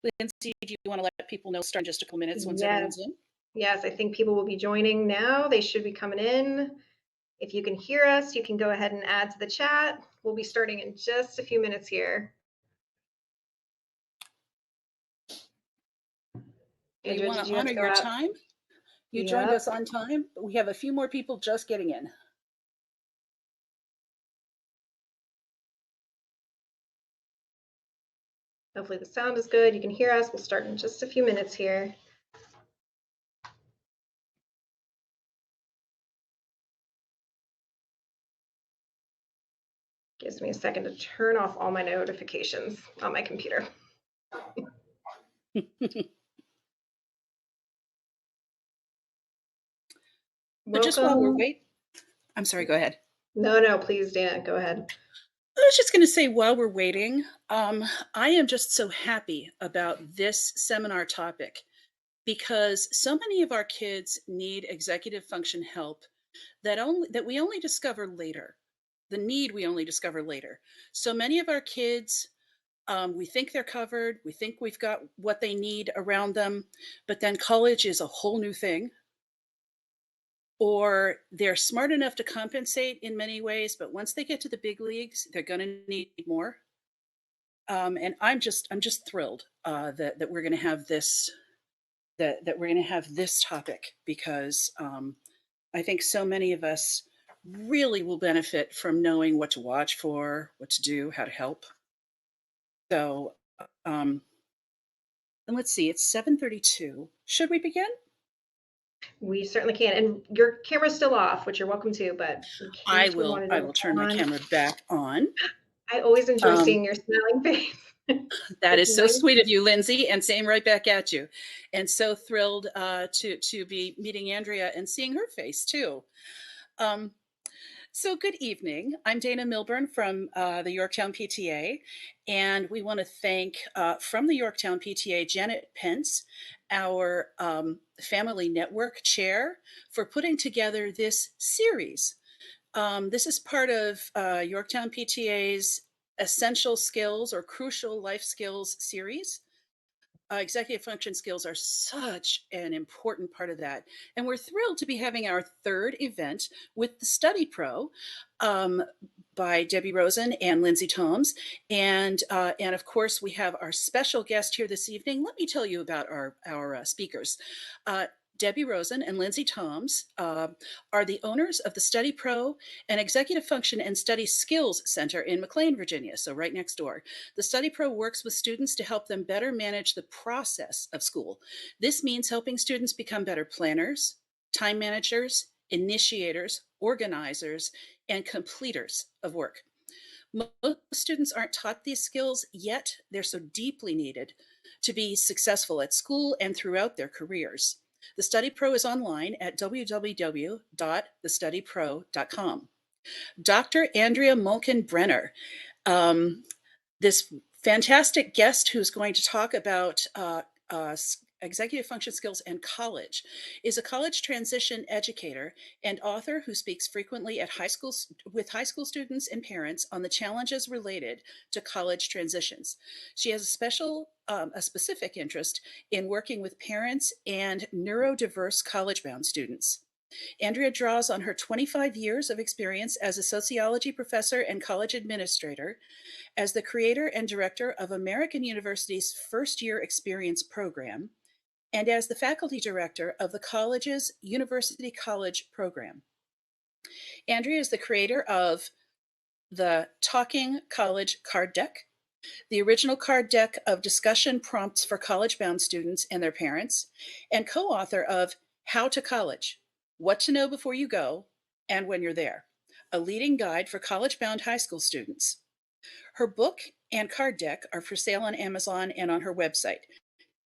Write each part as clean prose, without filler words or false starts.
Lindsey, do you want to let people know, start in just a couple minutes once Yes, everyone's in? yes, I think people will be joining now. They should be coming in. If you can hear us, you can go ahead and add to the chat. We'll be starting in just a few minutes here. We Andrea, want did to you have honor to go your out? time. You joined Yep. us on time, but we have a few more people just getting in. Hopefully the sound is good. You can hear us. We'll start in just a few minutes here. Gives me a second to turn off all my notifications on my computer. But just while we're waiting, I'm sorry, go ahead. No, please, Dana, go ahead. I was just going to say, while we're waiting, I am just so happy about this seminar topic because so many of our kids need executive function help that we only discover later. The need we only discover later. So many of our kids, we think they're covered. We think we've got what they need around them, but then college is a whole new thing. Or they're smart enough to compensate in many ways, but once they get to the big leagues, they're going to need more. And I'm just thrilled that we're going to have this that we're going to have this topic because I think so many of us really will benefit from knowing what to watch for, what to do, how to help. So, and let's see, it's 7:32. Should we begin? We certainly can. And your camera's still off, which you're welcome to, but in case we wanted I to will turn my on, camera back on. I always enjoy seeing your smiling face. That It's is so nice. sweet of you, Lindsey, and same right back at you. And so thrilled to be meeting Andrea and seeing her face too. So good evening. I'm Dana Milburn from the Yorktown PTA, and we want to thank from the Yorktown PTA Janet Pence, our Family Network Chair, for putting together this series. This is part of Yorktown PTA's Essential Skills or Crucial Life Skills series. Executive function skills are such an important part of that. And we're thrilled to be having our third event with the StudyPro by Debbie Rosen and Lindsey Thoms. And of course, we have our special guest here this evening. Let me tell you about our speakers. Debbie Rosen and Lindsey Thoms are the owners of the StudyPro, an Executive Function and Study Skills Center in McLean, Virginia, so right next door. The StudyPro works with students to help them better manage the process of school. This means helping students become better planners, time managers, initiators, organizers, and completers of work. Most students aren't taught these skills, yet they're so deeply needed to be successful at school and throughout their careers. The StudyPro is online at www.thestudypro.com. Dr. Andrea Brenner, this fantastic guest who's going to talk about executive function skills and college, is a college transition educator and author who speaks frequently at with high school students and parents on the challenges related to college transitions. She has a specific interest in working with parents and neurodiverse college-bound students. Andrea draws on her 25 years of experience as a sociology professor and college administrator, as the creator and director of American University's First Year Experience program, and as the faculty director of the college's University College program. Andrea is the creator of the Talking College Card Deck, the original card deck of discussion prompts for college-bound students and their parents, and co-author of How to College, What to Know Before You Go and When You're There, a leading guide for college-bound high school students. Her book and card deck are for sale on Amazon and on her website.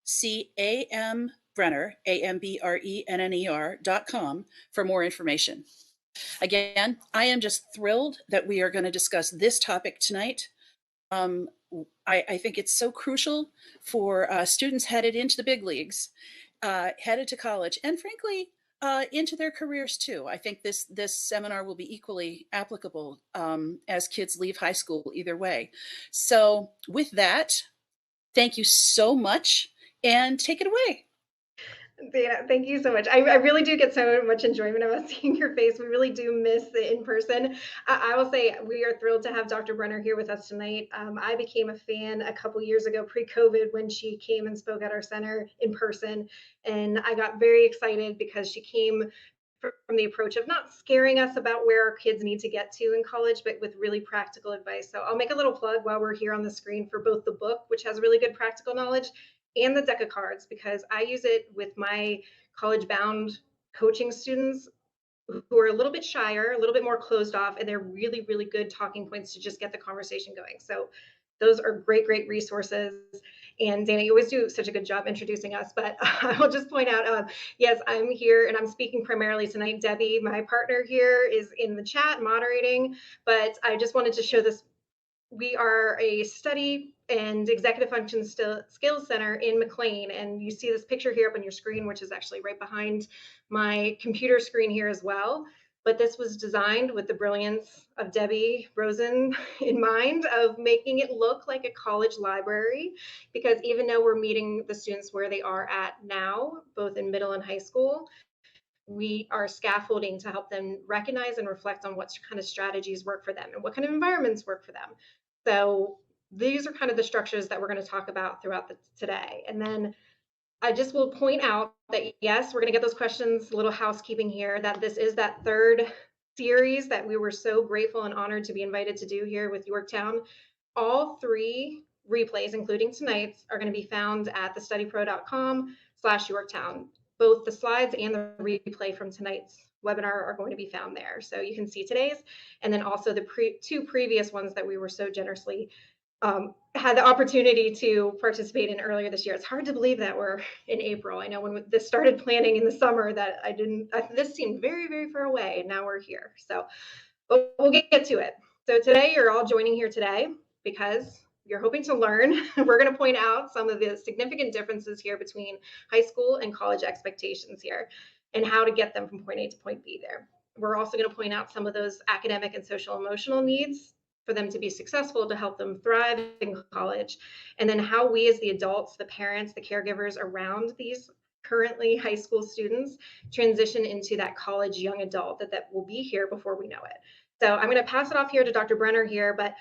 See A.M. Brenner, AMBRENNER.com for more information. Again, I am just thrilled that we are going to discuss this topic tonight. I think it's so crucial for students headed into the big leagues, headed to college, and frankly, into their careers too. I think this seminar will be equally applicable as kids leave high school either way. So with that, Thank you so much, and take it away. Dana, thank you so much. I really do get so much enjoyment about seeing your face. We really do miss the in person. I will say we are thrilled to have Dr. Brenner here with us tonight. I became a fan a couple years ago, pre-COVID, when she came and spoke at our center in person. And I got very excited because she came from the approach of not scaring us about where our kids need to get to in college, but with really practical advice. So I'll make a little plug while we're here on the screen for both the book, which has really good practical knowledge, and the deck of cards, because I use it with my college bound coaching students who are a little bit shyer, a little bit more closed off, and they're really, really good talking points to just get the conversation going. So those are great, great resources. And Dana, you always do such a good job introducing us, but I will just point out, yes, I'm here and I'm speaking primarily tonight. Debbie, my partner here, is in the chat moderating, but I just wanted to show this. We are a study and executive function skills center in McLean, and you see this picture here up on your screen, which is actually right behind my computer screen here as well. But this was designed with the brilliance of Debbie Rosen in mind, of making it look like a college library, because even though we're meeting the students where they are at now, both in middle and high school, we are scaffolding to help them recognize and reflect on what kind of strategies work for them and what kind of environments work for them. So these are kind of the structures that we're going to talk about throughout today. And then I just will point out that, yes, we're going to get those questions, a little housekeeping here, that this is that third series that we were so grateful and honored to be invited to do here with Yorktown. All three replays, including tonight's, are going to be found at thestudypro.com/Yorktown. Both the slides and the replay from tonight's webinar are going to be found there. So you can see today's, and then also the two previous ones that we were so generously had the opportunity to participate in earlier this year. It's hard to believe that we're in April. I know when this started planning in the summer that this seemed very, very far away, and now we're here. So, but we'll get to it. So today you're all joining here today because you're hoping to learn. We're going to point out some of the significant differences here between high school and college expectations here, and how to get them from point A to point B there. We're also going to point out some of those academic and social emotional needs for them to be successful, to help them thrive in college, and then how we as the adults, the parents, the caregivers around these currently high school students transition into that college young adult that will be here before we know it. So I'm going to pass it off here to Dr. Brenner here, but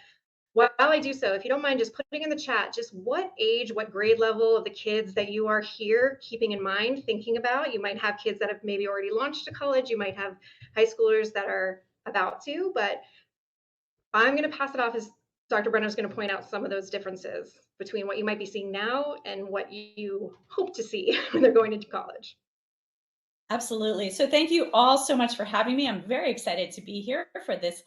while I do so, if you don't mind just putting in the chat just what age, what grade level of the kids that you are here keeping in mind, thinking about. You might have kids that have maybe already launched to college. You might have high schoolers that are about to, but I'm going to pass it off as Dr. Brenner is going to point out some of those differences between what you might be seeing now and what you hope to see when they're going into college. Absolutely. So thank you all so much for having me. I'm very excited to be here for this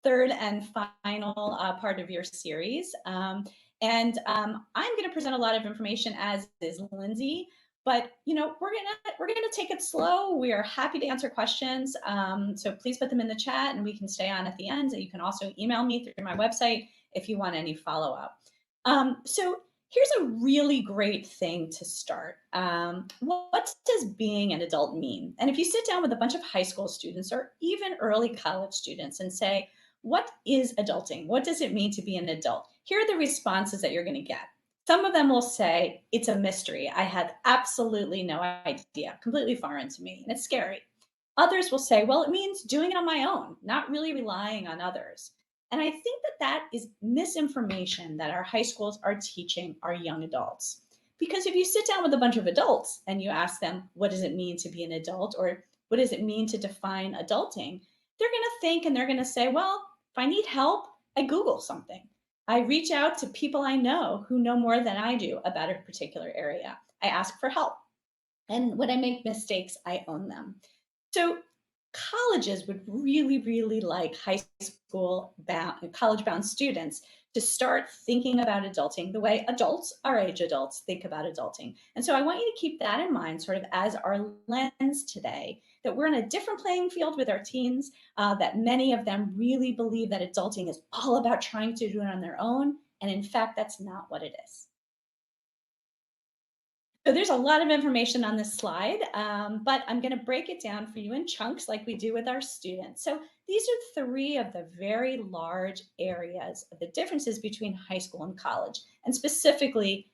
third and final part of your series. I'm going to present a lot of information, as is Lindsey. But we're gonna take it slow. We are happy to answer questions. So please put them in the chat, and we can stay on at the end. You can also email me through my website if you want any follow-up. So here's a really great thing to start. What does being an adult mean? And if you sit down with a bunch of high school students or even early college students and say, what is adulting? What does it mean to be an adult? Here are the responses that you're going to get. Some of them will say, it's a mystery. I had absolutely no idea, completely foreign to me, and it's scary. Others will say, well, it means doing it on my own, not really relying on others. And I think that is misinformation that our high schools are teaching our young adults. Because if you sit down with a bunch of adults and you ask them, what does it mean to be an adult? Or what does it mean to define adulting? They're going to think and they're going to say, well, if I need help, I Google something. I reach out to people I know who know more than I do about a particular area. I ask for help. And when I make mistakes, I own them. So colleges would really, really like high school college-bound students to start thinking about adulting the way adults, our age adults, think about adulting. And so I want you to keep that in mind sort of as our lens today, that we're in a different playing field with our teens, that many of them really believe that adulting is all about trying to do it on their own. And in fact, that's not what it is. So there's a lot of information on this slide, but I'm going to break it down for you in chunks like we do with our students. So these are three of the very large areas of the differences between high school and college, and specifically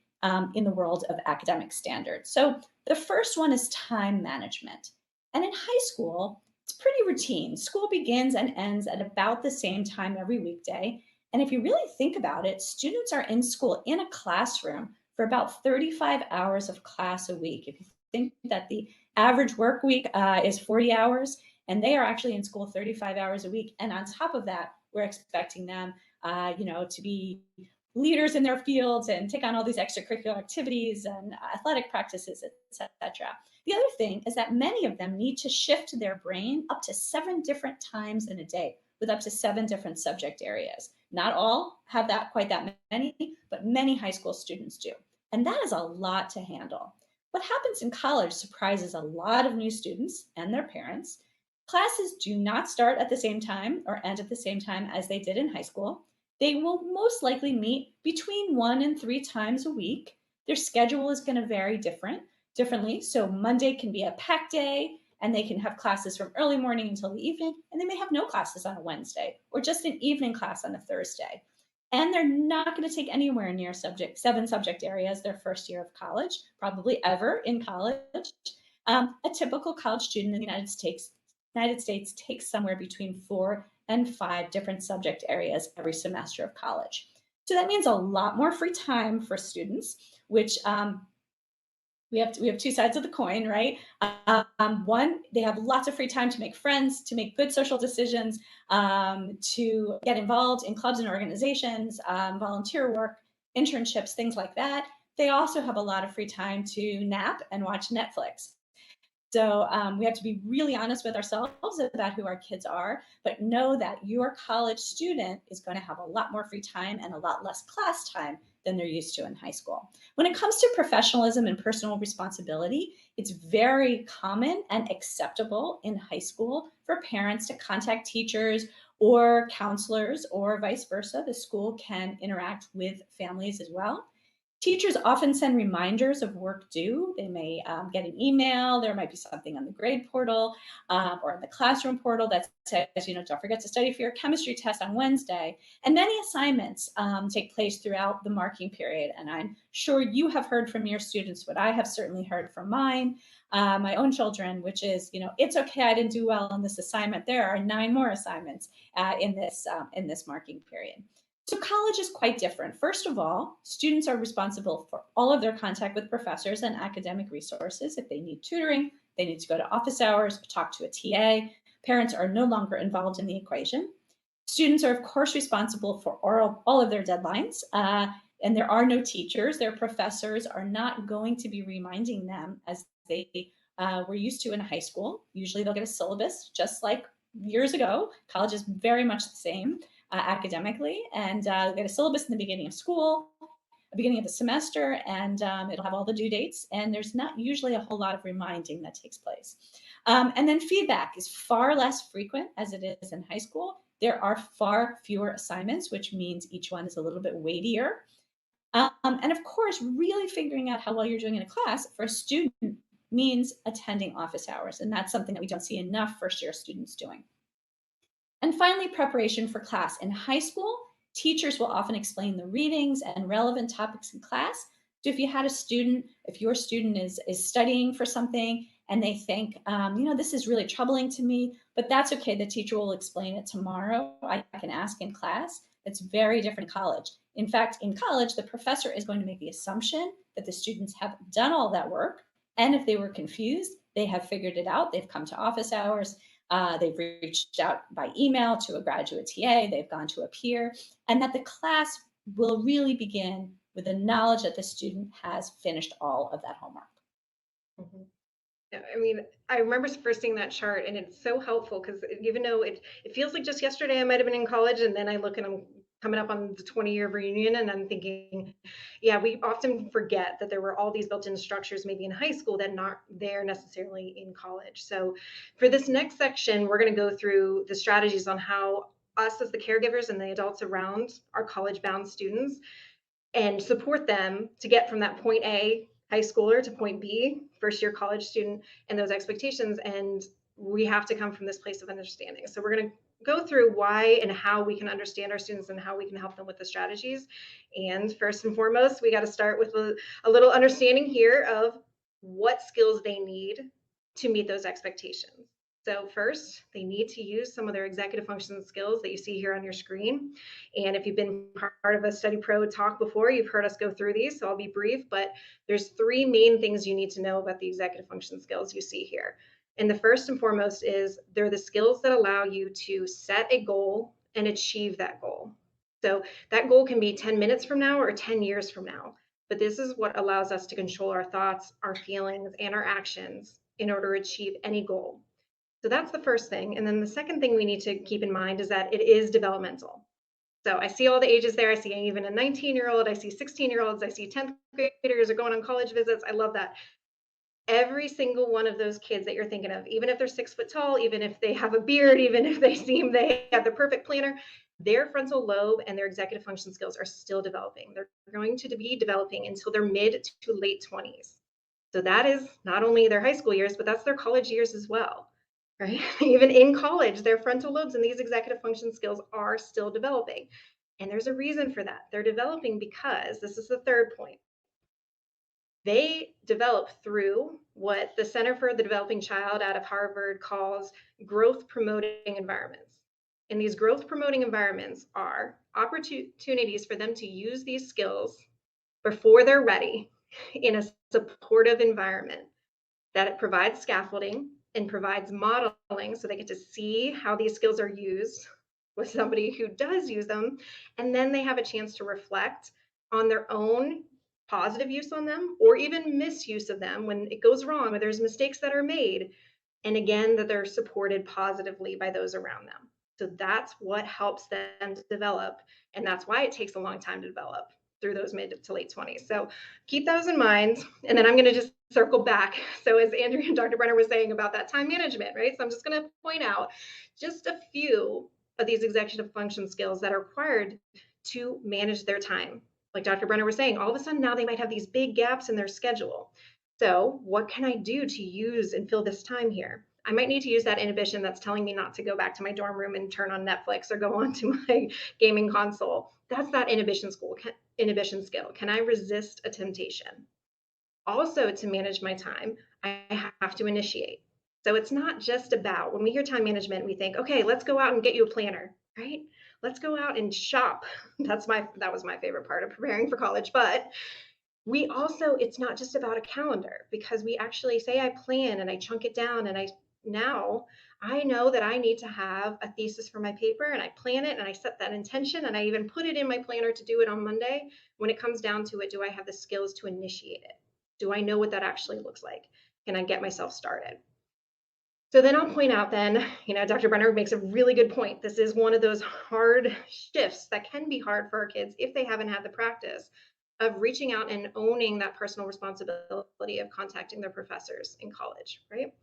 in the world of academic standards. So the first one is time management. And in high school, it's pretty routine. School begins and ends at about the same time every weekday. And if you really think about it, students are in school in a classroom for about 35 hours of class a week. If you think that the average work week is 40 hours, and they are actually in school 35 hours a week. And on top of that, we're expecting them, to be leaders in their fields and take on all these extracurricular activities and athletic practices, etc. The other thing is that many of them need to shift their brain up to 7 different times in a day with up to 7 different subject areas. Not all have that quite that many, but many high school students do. And that is a lot to handle. What happens in college surprises a lot of new students and their parents. Classes do not start at the same time or end at the same time as they did in high school. They will most likely meet between 1 and 3 times a week. Their schedule is going to vary differently. So Monday can be a packed day, and they can have classes from early morning until the evening, and they may have no classes on a Wednesday or just an evening class on a Thursday. And they're not going to take anywhere near 7 subject areas their first year of college, probably ever in college. A typical college student in the United States takes somewhere between 4 and 5 different subject areas every semester of college. So that means a lot more free time for students, which we have 2 sides of the coin, right? One, they have lots of free time to make friends, to make good social decisions, to get involved in clubs and organizations, volunteer work, internships, things like that. They also have a lot of free time to nap and watch Netflix. So we have to be really honest with ourselves about who our kids are, but know that your college student is going to have a lot more free time and a lot less class time than they're used to in high school. When it comes to professionalism and personal responsibility, it's very common and acceptable in high school for parents to contact teachers or counselors or vice versa. The school can interact with families as well. Teachers often send reminders of work due. They may get an email. There might be something on the grade portal or in the classroom portal that says, don't forget to study for your chemistry test on Wednesday. And many assignments take place throughout the marking period. And I'm sure you have heard from your students what I have certainly heard from mine, my own children, which is, it's okay, I didn't do well on this assignment. There are 9 more assignments in this marking period. So college is quite different. First of all, students are responsible for all of their contact with professors and academic resources. If they need tutoring, they need to go to office hours, talk to a TA. Parents are no longer involved in the equation. Students are, of course, responsible for all of their deadlines, and there are no teachers. Their professors are not going to be reminding them as they were used to in high school. Usually they'll get a syllabus, just like years ago. College is very much the same. Academically, and get a syllabus in the beginning of school, the beginning of the semester, and it'll have all the due dates, and there's not usually a whole lot of reminding that takes place. And then feedback is far less frequent as it is in high school. There are far fewer assignments, which means each one is a little bit weightier. And of course, really figuring out how well you're doing in a class for a student means attending office hours, and that's something that we don't see enough first-year students doing. And finally, preparation for class. In high school, teachers will often explain the readings and relevant topics in class. So if your student is studying for something and they think, this is really troubling to me, but that's okay, the teacher will explain it tomorrow. I can ask in class. It's very different in college. In fact, in college, the professor is going to make the assumption that the students have done all that work. And if they were confused, they have figured it out. They've come to office hours. They've reached out by email to a graduate TA, they've gone to a peer, and that the class will really begin with the knowledge that the student has finished all of that homework. Mm-hmm. I mean, I remember first seeing that chart, and it's so helpful because even though it feels like just yesterday I might have been in college, and then I look and I'm coming up on the 20-year reunion, and I'm thinking, yeah, we often forget that there were all these built-in structures maybe in high school that not there necessarily in college. So for this next section, we're going to go through the strategies on how us as the caregivers and the adults around our college-bound students and support them to get from that point A, high schooler, to point B, first-year college student, and those expectations. And we have to come from this place of understanding. So we're going to go through why and how we can understand our students and how we can help them with the strategies. And first and foremost, we got to start with a little understanding here of what skills they need to meet those expectations. So first, they need to use some of their executive function skills that you see here on your screen. And if you've been part of a StudyPro talk before, you've heard us go through these, so I'll be brief, but there's three main things you need to know about the executive function skills you see here. And the first and foremost is they're the skills that allow you to set a goal and achieve that goal. So that goal can be 10 minutes from now or 10 years from now. But this is what allows us to control our thoughts, our feelings, and our actions in order to achieve any goal. So that's the first thing. And then the second thing we need to keep in mind is that it is developmental. So I see all the ages there. I see even a 19-year-old, I see 16-year-olds, I see 10th graders are going on college visits. I love that. Every single one of those kids that you're thinking of, even if they're 6 foot tall, even if they have a beard, even if they have the perfect planner, their frontal lobe and their executive function skills are still developing. They're going to be developing until their mid to late 20s. So that is not only their high school years, but that's their college years as well, right? Even in college, their frontal lobes and these executive function skills are still developing. And there's a reason for that. They're developing because, this is the third point, they develop through what the Center for the Developing Child out of Harvard calls growth promoting environments. And these growth promoting environments are opportunities for them to use these skills before they're ready in a supportive environment that it provides scaffolding and provides modeling so they get to see how these skills are used with somebody who does use them. And then they have a chance to reflect on their own positive use on them or even misuse of them when it goes wrong or there's mistakes that are made. And again, that they're supported positively by those around them. So that's what helps them to develop. And that's why it takes a long time to develop through those mid to late 20s. So keep those in mind. And then I'm going to just circle back. So as Andrea and Dr. Brenner was saying about that time management, right? So I'm just going to point out just a few of these executive function skills that are required to manage their time. Like Dr. Brenner was saying, all of a sudden now they might have these big gaps in their schedule. So what can I do to use and fill this time here? I might need to use that inhibition that's telling me not to go back to my dorm room and turn on Netflix or go onto my gaming console. That's that inhibition skill. Can I resist a temptation? Also, to manage my time, I have to initiate. So it's not just about, when we hear time management, we think, okay, let's go out and get you a planner, right? Let's go out and shop. That was my favorite part of preparing for college. But we also, it's not just about a calendar, because we actually say I plan and I chunk it down, and now I know that I need to have a thesis for my paper, and I plan it and I set that intention and I even put it in my planner to do it on Monday. When it comes down to it, do I have the skills to initiate it? Do I know what that actually looks like? Can I get myself started? So then I'll point out then, Dr. Brenner makes a really good point. This is one of those hard shifts that can be hard for our kids if they haven't had the practice of reaching out and owning that personal responsibility of contacting their professors in college, right?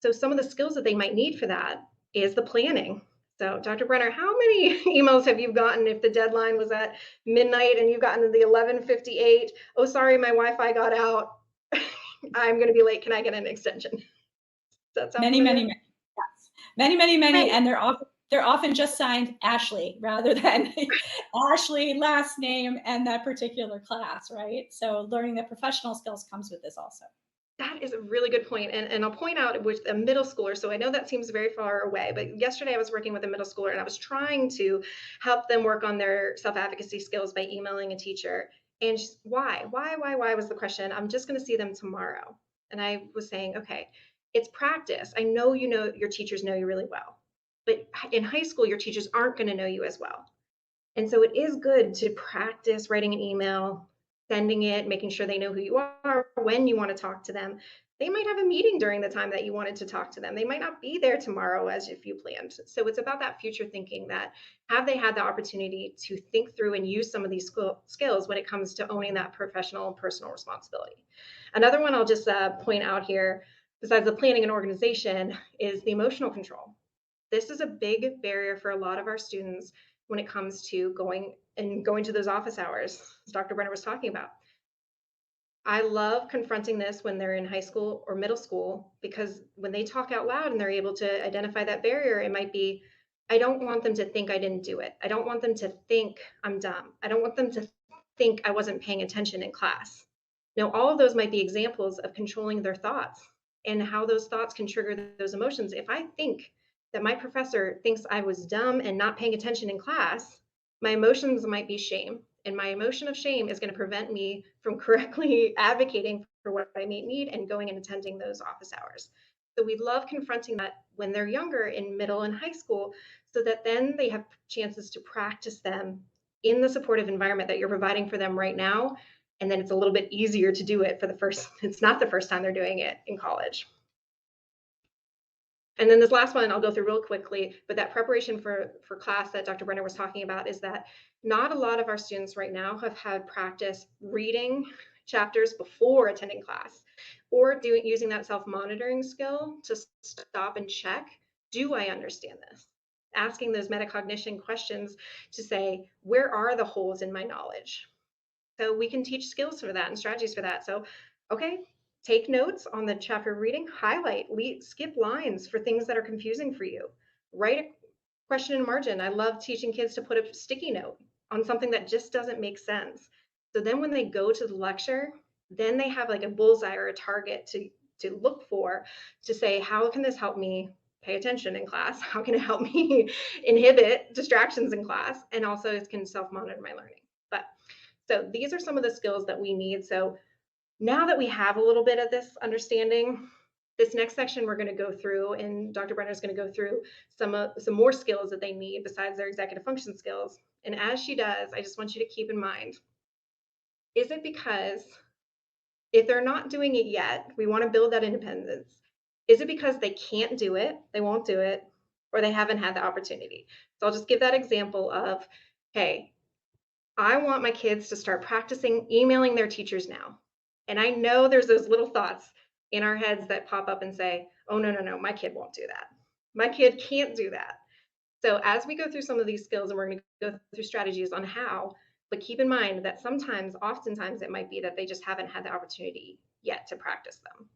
So some of the skills that they might need for that is the planning. So Dr. Brenner, how many emails have you gotten if the deadline was at midnight and you've gotten to the 11:58? Oh, sorry, my Wi-Fi got out. I'm going to be late. Can I get an extension? That's many, yes. Many, Right. and they're often just signed Ashley rather than Ashley last name and that particular class, right? So learning the professional skills comes with this also. That is a really good point. And I'll point out with a middle schooler. So I know that seems very far away, but yesterday I was working with a middle schooler and I was trying to help them work on their self-advocacy skills by emailing a teacher. And why was the question. I'm just going to see them tomorrow. And I was saying, okay, it's practice. I know your teachers know you really well, but in high school, your teachers aren't going to know you as well. And so it is good to practice writing an email, sending it, making sure they know who you are, when you want to talk to them. They might have a meeting during the time that you wanted to talk to them. They might not be there tomorrow as if you planned. So it's about that future thinking, that have they had the opportunity to think through and use some of these skills when it comes to owning that professional and personal responsibility. Another one I'll just point out here, besides the planning and organization, is the emotional control. This is a big barrier for a lot of our students when it comes to going to those office hours, as Dr. Brenner was talking about. I love confronting this when they're in high school or middle school, because when they talk out loud and they're able to identify that barrier, it might be, I don't want them to think I didn't do it. I don't want them to think I'm dumb. I don't want them to think I wasn't paying attention in class. Now, all of those might be examples of controlling their thoughts and how those thoughts can trigger those emotions. If I think that my professor thinks I was dumb and not paying attention in class, my emotions might be shame. And my emotion of shame is going to prevent me from correctly advocating for what I may need and going and attending those office hours. So we love confronting that when they're younger in middle and high school, so that then they have chances to practice them in the supportive environment that you're providing for them right now. And then it's a little bit easier to do it for it's not the first time they're doing it in college. And then this last one I'll go through real quickly, but that preparation for class that Dr. Brenner was talking about is that not a lot of our students right now have had practice reading chapters before attending class, or using that self-monitoring skill to stop and check, do I understand this? Asking those metacognition questions to say, where are the holes in my knowledge? So we can teach skills for that and strategies for that. So, okay, take notes on the chapter reading, highlight, skip lines for things that are confusing for you. Write a question in margin. I love teaching kids to put a sticky note on something that just doesn't make sense. So then when they go to the lecture, then they have like a bullseye or a target to look for, to say, how can this help me pay attention in class? How can it help me inhibit distractions in class? And also it can self-monitor my learning. But so these are some of the skills that we need. So now that we have a little bit of this understanding, this next section we're going to go through, and Dr. Brenner is going to go through some more skills that they need besides their executive function skills. And as she does, I just want you to keep in mind, is it because if they're not doing it yet, we want to build that independence. Is it because they can't do it, they won't do it, or they haven't had the opportunity? So I'll just give that example of, hey, I want my kids to start practicing emailing their teachers now. And I know there's those little thoughts in our heads that pop up and say, oh, no, my kid won't do that. My kid can't do that. So as we go through some of these skills, and we're going to go through strategies on how, but keep in mind that oftentimes it might be that they just haven't had the opportunity yet to practice them.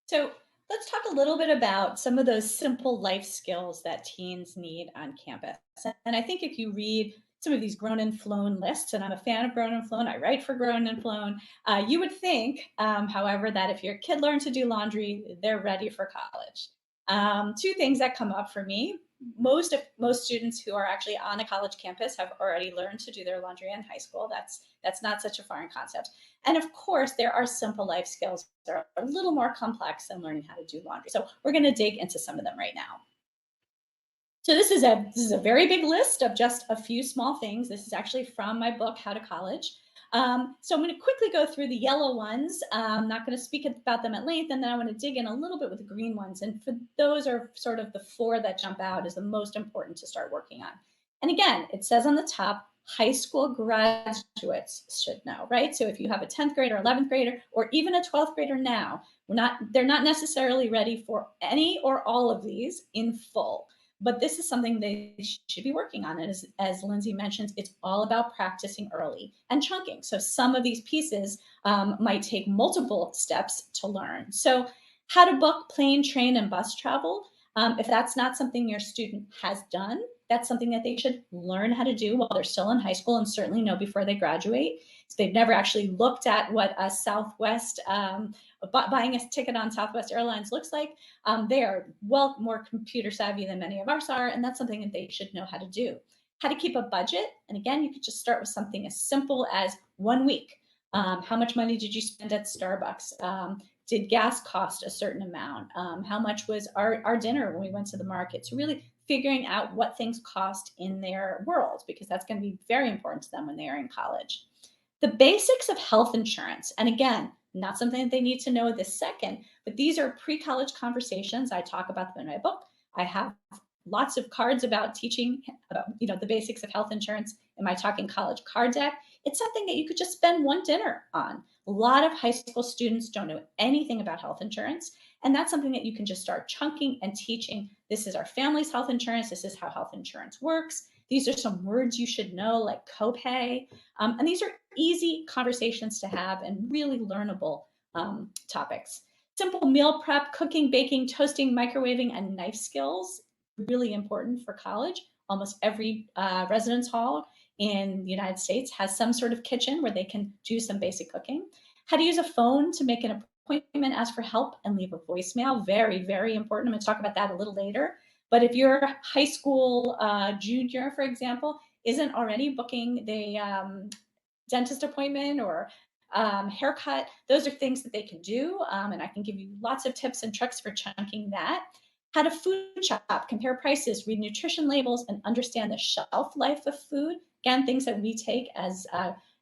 So let's talk a little bit about some of those simple life skills that teens need on campus. And I think if you read some of these Grown and Flown lists, and I'm a fan of Grown and Flown, I write for Grown and Flown, you would think, however, that if your kid learned to do laundry, they're ready for college. Two things that come up for me. Most students who are actually on a college campus have already learned to do their laundry in high school. That's not such a foreign concept. And of course, there are simple life skills that are a little more complex than learning how to do laundry. So we're going to dig into some of them right now. So this is a very big list of just a few small things. This is actually from my book, How to College. So I'm going to quickly go through the yellow ones. I'm not going to speak about them at length, and then I want to dig in a little bit with the green ones. And for those are sort of the four that jump out as the most important to start working on. And again, it says on the top, high school graduates should know, right? So if you have a 10th grader, 11th grader, or even a 12th grader now, they're not necessarily ready for any or all of these in full. But this is something they should be working on. And as Lindsey mentions, it's all about practicing early and chunking. So some of these pieces might take multiple steps to learn. So how to book plane, train, and bus travel. If that's not something your student has done, that's something that they should learn how to do while they're still in high school, and certainly know before they graduate. So they've never actually looked at what a Southwest, buying a ticket on Southwest Airlines looks like. They are well more computer savvy than many of us are, and that's something that they should know how to do. How to keep a budget. And again, you could just start with something as simple as 1 week. How much money did you spend at Starbucks? Did gas cost a certain amount? How much was our dinner when we went to the market? So really figuring out what things cost in their world, because that's going to be very important to them when they are in college. The basics of health insurance. And again, not something that they need to know this second, but these are pre-college conversations. I talk about them in my book. I have lots of cards about teaching about, the basics of health insurance in my Talking College card deck. It's something that you could just spend one dinner on. A lot of high school students don't know anything about health insurance, and that's something that you can just start chunking and teaching. This is our family's health insurance. This is how health insurance works. These are some words you should know, like copay. And these are easy conversations to have and really learnable topics. Simple meal prep, cooking, baking, toasting, microwaving, and knife skills. really important for college. Almost every residence hall in the United States has some sort of kitchen where they can do some basic cooking. How to use a phone to make an appointment, ask for help, and leave a voicemail. Very, very important. I'm going to talk about that a little later. But if your high school junior, for example, isn't already booking the dentist appointment or haircut, those are things that they can do. And I can give you lots of tips and tricks for chunking that. How to food shop, compare prices, read nutrition labels, and understand the shelf life of food. Again, things that we take as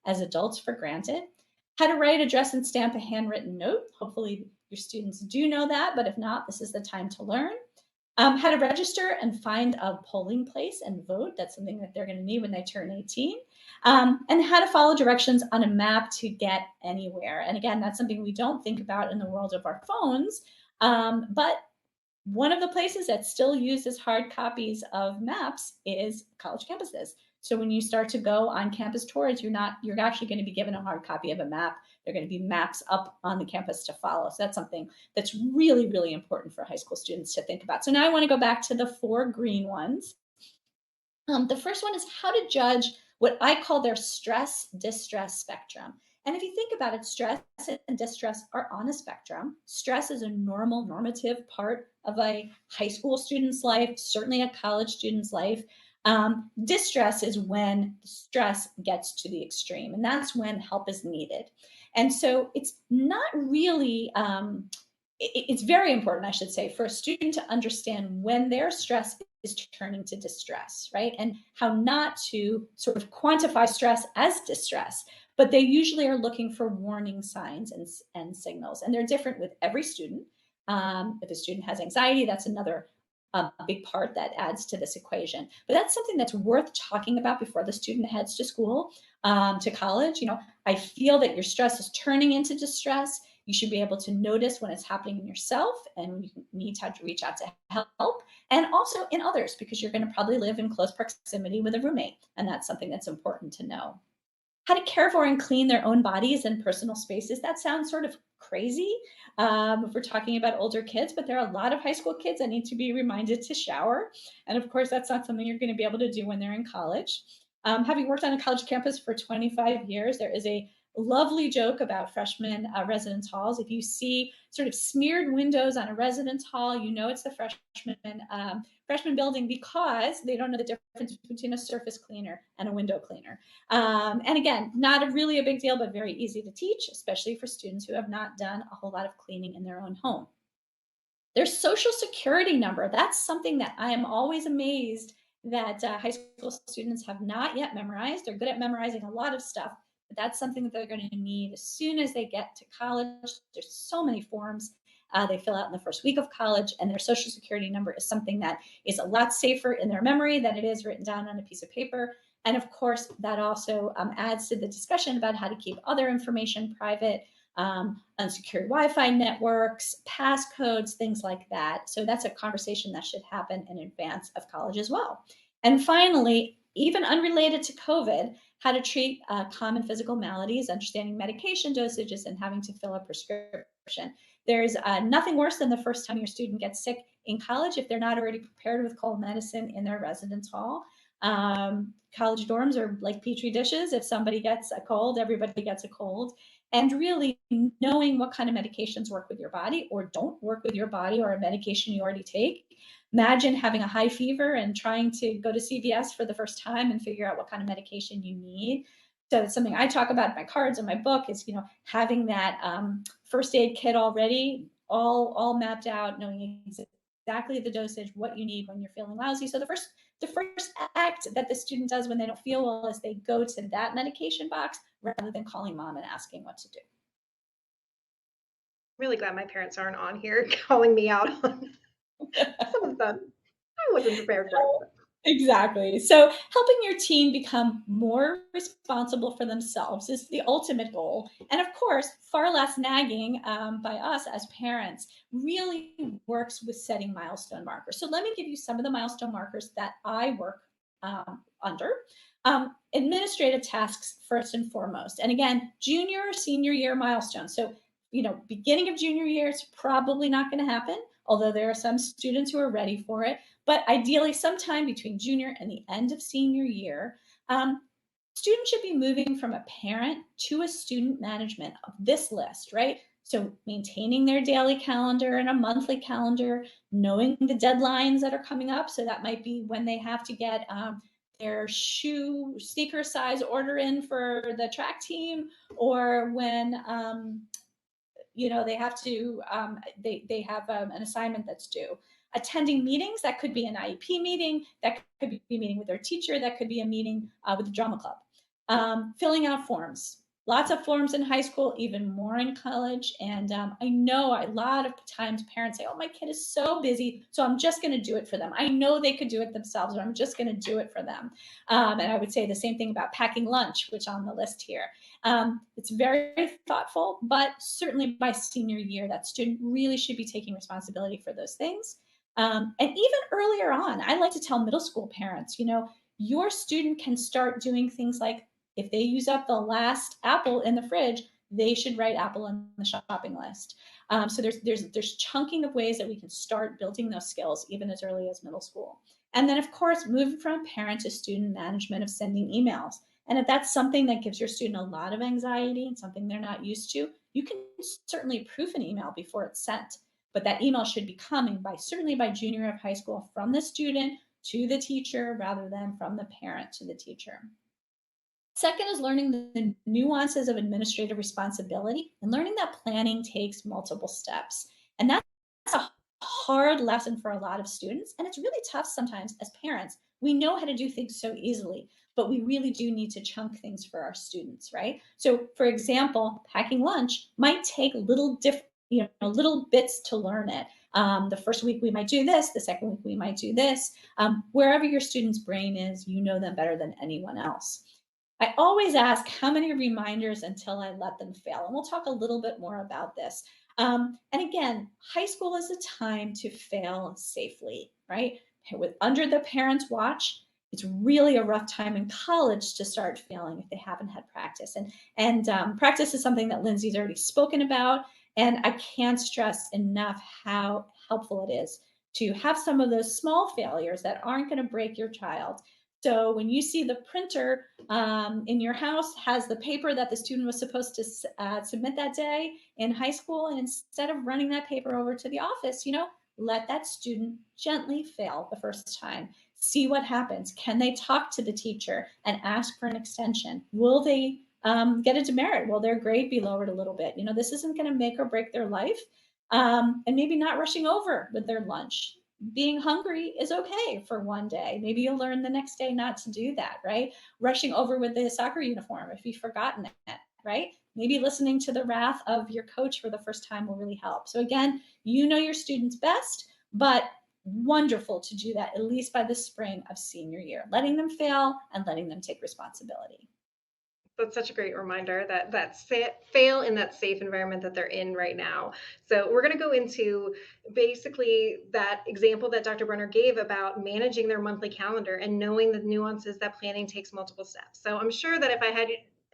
adults for granted. How to write, address, and stamp a handwritten note. Hopefully your students do know that, but if not, this is the time to learn. How to register and find a polling place and vote. That's something that they're going to need when they turn 18. And how to follow directions on a map to get anywhere. And again, that's something we don't think about in the world of our phones, but one of the places that still uses hard copies of maps is college campuses. So when you start to go on campus tours, you're actually going to be given a hard copy of a map. There are going to be maps up on the campus to follow. So that's something that's really, really important for high school students to think about. So now I want to go back to the 4 green ones. The first one is how to judge what I call their stress-distress spectrum. And if you think about it, stress and distress are on a spectrum. Stress is a normative part of a high school student's life, certainly a college student's life. Distress is when stress gets to the extreme, and that's when help is needed. And so it's not really, it's very important, I should say, for a student to understand when their stress is turning to distress, right? And how not to sort of quantify stress as distress, but they usually are looking for warning signs and signals, and they're different with every student. If a student has anxiety, that's another big part that adds to this equation. But that's something that's worth talking about before the student heads to school, to college. You know, I feel that your stress is turning into distress. You should be able to notice when it's happening in yourself, and you need to reach out to help, and also in others, because you're going to probably live in close proximity with a roommate, and that's something that's important to know. How to care for and clean their own bodies and personal spaces. That sounds sort of crazy if we're talking about older kids, but there are a lot of high school kids that need to be reminded to shower. And of course, that's not something you're going to be able to do when they're in college. Having worked on a college campus for 25 years, there is a lovely joke about freshman residence halls. If you see sort of smeared windows on a residence hall, you know it's the freshman building, because they don't know the difference between a surface cleaner and a window cleaner. And again, not really a big deal, but very easy to teach, especially for students who have not done a whole lot of cleaning in their own home. Their social security number, that's something that I am always amazed that high school students have not yet memorized. They're good at memorizing a lot of stuff, but that's something that they're going to need as soon as they get to college. There's so many forms they fill out in the first week of college, and their social security number is something that is a lot safer in their memory than it is written down on a piece of paper. And of course, that also adds to the discussion about how to keep other information private, unsecured Wi-Fi networks, passcodes, things like that. So that's a conversation that should happen in advance of college as well. And finally, even unrelated to COVID, how to treat common physical maladies, understanding medication dosages, and having to fill a prescription. There's nothing worse than the first time your student gets sick in college if they're not already prepared with cold medicine in their residence hall. College dorms are like petri dishes. If somebody gets a cold, everybody gets a cold. And really knowing what kind of medications work with your body or don't work with your body, or a medication you already take. Imagine having a high fever and trying to go to CVS for the first time and figure out what kind of medication you need. So it's something I talk about in my cards in my book is, having that first aid kit already, all mapped out, knowing exactly the dosage, what you need when you're feeling lousy. So the first act that the student does when they don't feel well is they go to that medication box rather than calling mom and asking what to do. Really glad my parents aren't on here calling me out on some of them. I wasn't prepared for it. Exactly. So helping your teen become more responsible for themselves is the ultimate goal. And of course, far less nagging by us as parents really works with setting milestone markers. So let me give you some of the milestone markers that I work under. Administrative tasks first and foremost. And again, junior or senior year milestones. So, beginning of junior year, it's probably not going to happen. although there are some students who are ready for it. But ideally, sometime between junior and the end of senior year, students should be moving from a parent to a student management of this list, right? So maintaining their daily calendar and a monthly calendar, knowing the deadlines that are coming up. So that might be when they have to get their sneaker size order in for the track team, or when they have to they have an assignment that's due. Attending meetings, that could be an IEP meeting, that could be a meeting with their teacher, that could be a meeting with the drama club. Filling out forms. Lots of forms in high school, even more in college. And I know a lot of times parents say, oh, my kid is so busy, so I'm just going to do it for them. I know they could do it themselves, but I'm just going to do it for them. And I would say the same thing about packing lunch, which on the list here. It's very thoughtful, but certainly by senior year, that student really should be taking responsibility for those things. And even earlier on, I like to tell middle school parents, your student can start doing things like, if they use up the last apple in the fridge, they should write apple on the shopping list. So there's chunking of ways that we can start building those skills even as early as middle school. And then, of course, moving from parent to student management of sending emails. And if that's something that gives your student a lot of anxiety and something they're not used to, you can certainly proof an email before it's sent. But that email should be coming certainly by junior year of high school, from the student to the teacher rather than from the parent to the teacher. Second is learning the nuances of administrative responsibility and learning that planning takes multiple steps. And that's a hard lesson for a lot of students. And it's really tough sometimes as parents. We know how to do things so easily, but we really do need to chunk things for our students, right? So for example, packing lunch might take little bits to learn it. The first week we might do this, the second week we might do this. Wherever your student's brain is, you know them better than anyone else. I always ask how many reminders until I let them fail. And we'll talk a little bit more about this. And again, high school is a time to fail safely, right? Under the parent's watch, it's really a rough time in college to start failing if they haven't had practice. And practice is something that Lindsey's already spoken about. And I can't stress enough how helpful it is to have some of those small failures that aren't going to break your child. So when you see the printer in your house has the paper that the student was supposed to submit that day in high school, and instead of running that paper over to the office, let that student gently fail the first time. See what happens. Can they talk to the teacher and ask for an extension? Will they get a demerit? Will their grade be lowered a little bit? This isn't going to make or break their life. And maybe not rushing over with their lunch. Being hungry is okay for one day. Maybe you'll learn the next day not to do that, right? Rushing over with the soccer uniform if you've forgotten it, right? Maybe listening to the wrath of your coach for the first time will really help. So again, you know your students best, but wonderful to do that at least by the spring of senior year, letting them fail and letting them take responsibility. That's such a great reminder that fail in that safe environment that they're in right now. So we're going to go into basically that example that Dr. Brenner gave about managing their monthly calendar and knowing the nuances that planning takes multiple steps. So I'm sure that if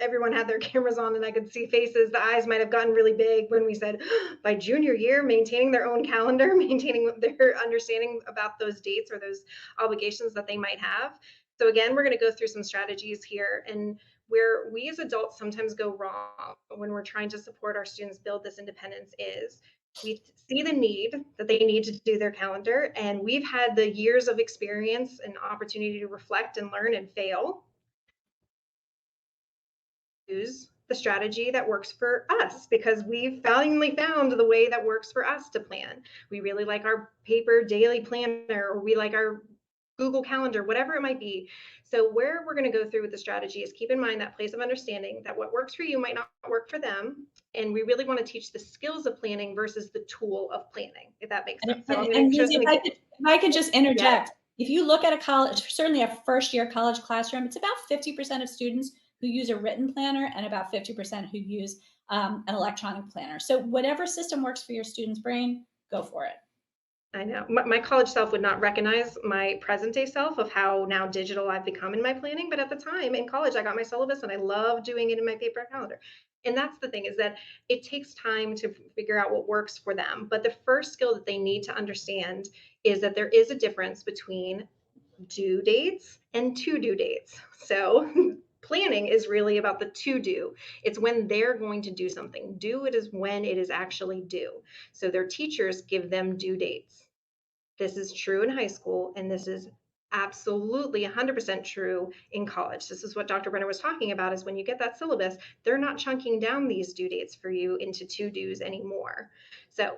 everyone had their cameras on and I could see faces, the eyes might have gotten really big when we said by junior year, maintaining their own calendar, maintaining their understanding about those dates or those obligations that they might have. So again, we're going to go through some strategies here, and where we as adults sometimes go wrong when we're trying to support our students build this independence is we see the need that they need to do their calendar, and we've had the years of experience and opportunity to reflect and learn and fail. Use the strategy that works for us because we've finally found the way that works for us to plan. We really like our paper daily planner, or we like our Google Calendar, whatever it might be. So where we're going to go through with the strategy is keep in mind that place of understanding that what works for you might not work for them. And we really want to teach the skills of planning versus the tool of planning, if that makes sense. So I'm going to show some if I could just interject. Yeah. If you look at a college, certainly a first year college classroom, it's about 50% of students who use a written planner and about 50% who use an electronic planner. So whatever system works for your student's brain, go for it. I know my college self would not recognize my present day self of how now digital I've become in my planning. But at the time in college, I got my syllabus and I love doing it in my paper calendar. And that's the thing, is that it takes time to figure out what works for them. But the first skill that they need to understand is that there is a difference between due dates and to do dates. So planning is really about the to do. It's when they're going to do something. Do it is when it is actually due. So their teachers give them due dates. This is true in high school, and this is absolutely 100% true in college. This is what Dr. Brenner was talking about, is when you get that syllabus, they're not chunking down these due dates for you into to-dos anymore. So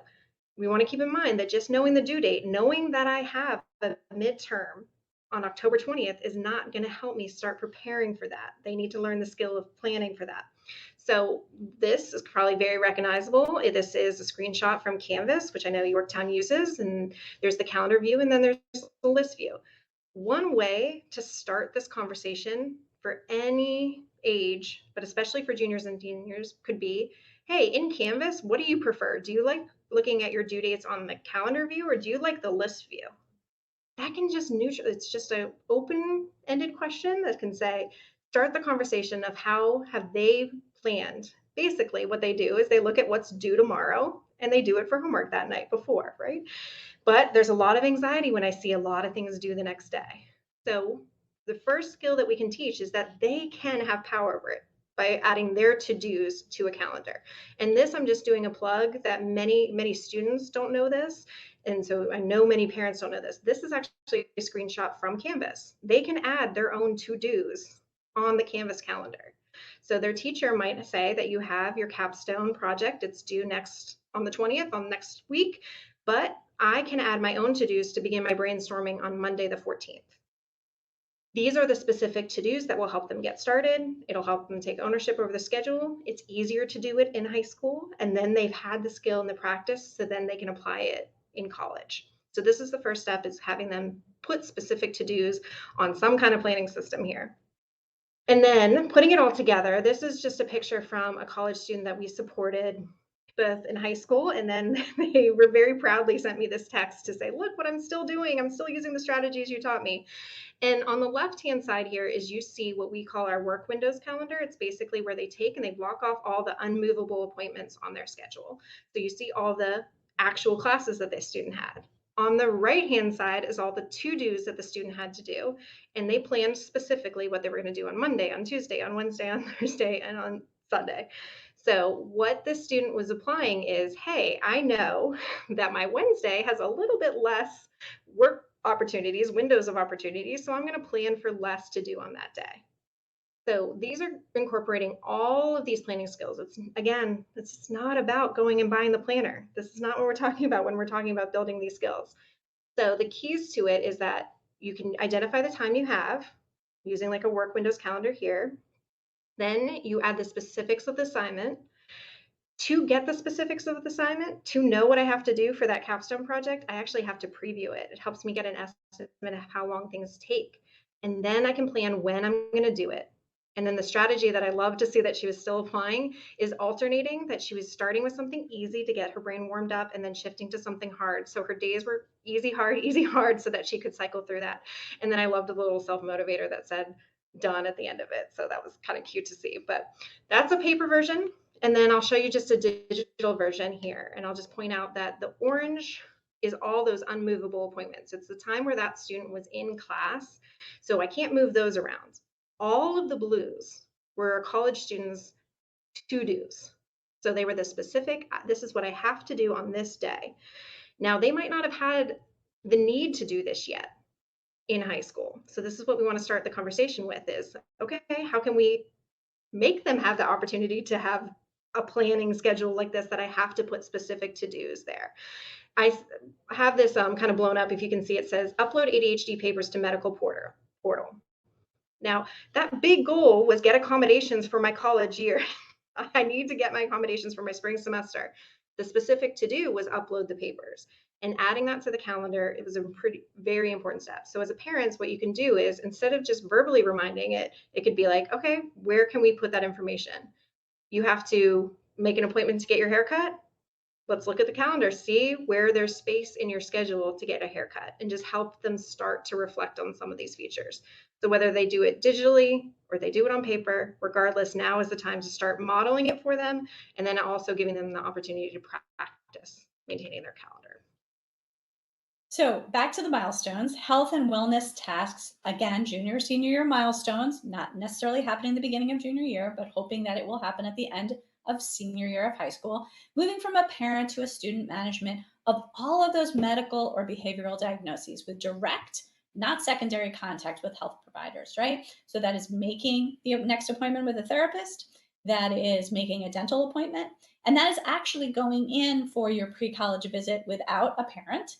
we want to keep in mind that just knowing the due date, knowing that I have a midterm on October 20th is not going to help me start preparing for that. They need to learn the skill of planning for that. So this is probably very recognizable. This is a screenshot from Canvas, which I know Yorktown uses, and there's the calendar view, and then there's the list view. One way to start this conversation for any age, but especially for juniors and seniors, could be, hey, in Canvas, what do you prefer? Do you like looking at your due dates on the calendar view, or do you like the list view? That can just neutral. It's just an open-ended question that can say, start the conversation of how have they planned. Basically, what they do is they look at what's due tomorrow and they do it for homework that night before, right? But there's a lot of anxiety when I see a lot of things due the next day. So the first skill that we can teach is that they can have power over it by adding their to-dos to a calendar. And this, I'm just doing a plug that many students don't know this. And so I know many parents don't know this. This is actually a screenshot from Canvas. They can add their own to-dos on the Canvas calendar. So their teacher might say that you have your capstone project, it's due next on the 20th, on next week, but I can add my own to-dos to begin my brainstorming on Monday the 14th. These are the specific to-dos that will help them get started. It'll help them take ownership over the schedule. It's easier to do it in high school, and then they've had the skill and the practice, so then they can apply it in college. So this is the first step, is having them put specific to-dos on some kind of planning system here. And then putting it all together, this is just a picture from a college student that we supported both in high school, and then they were very proudly sent me this text to say, look what I'm still doing. I'm still using the strategies you taught me. And on the left-hand side here is you see what we call our work windows calendar. It's basically where they take and they block off all the unmovable appointments on their schedule. So you see all the actual classes that this student had. On the right-hand side is all the to-dos that the student had to do. And they planned specifically what they were going to do on Monday, on Tuesday, on Wednesday, on Thursday, and on Sunday. So what the student was applying is, hey, I know that my Wednesday has a little bit less work opportunities, windows of opportunities, so I'm going to plan for less to do on that day. So these are incorporating all of these planning skills. It's not about going and buying the planner. This is not what we're talking about when we're talking about building these skills. So the keys to it is that you can identify the time you have using like a work windows calendar here. Then you add the specifics of the assignment. To get the specifics of the assignment, to know what I have to do for that capstone project, I actually have to preview it. It helps me get an estimate of how long things take. And then I can plan when I'm going to do it. And then the strategy that I love to see that she was still applying is alternating, that she was starting with something easy to get her brain warmed up and then shifting to something hard. So her days were easy, hard, so that she could cycle through that. And then I loved the little self-motivator that said done at the end of it. So that was kind of cute to see. But that's a paper version. And then I'll show you just a digital version here. And I'll just point out that the orange is all those unmovable appointments. It's the time where that student was in class. So I can't move those around. All of the blues were college students' to-dos. So they were the specific, this is what I have to do on this day. Now, they might not have had the need to do this yet in high school. So this is what we want to start the conversation with is, okay, how can we make them have the opportunity to have a planning schedule like this, that I have to put specific to-dos there. I have this kind of blown up. If you can see, it says upload ADHD papers to medical portal. Now, that big goal was get accommodations for my college year. I need to get my accommodations for my spring semester. The specific to-do was upload the papers. And adding that to the calendar, it was a very important step. So as a parent, what you can do is, instead of just verbally reminding it, it could be like, okay, where can we put that information? You have to make an appointment to get your hair cut. let's look at the calendar, see where there's space in your schedule to get a haircut, and just help them start to reflect on some of these features. So whether they do it digitally or they do it on paper, regardless, now is the time to start modeling it for them, and then also giving them the opportunity to practice maintaining their calendar. So back to the milestones, health and wellness tasks, again, junior, senior year milestones, not necessarily happening in the beginning of junior year, but hoping that it will happen at the end of senior year of high school, moving from a parent to a student management of all of those medical or behavioral diagnoses with direct, not secondary contact with health providers, right? So that is making the next appointment with a therapist, that is making a dental appointment, and that is actually going in for your pre-college visit without a parent,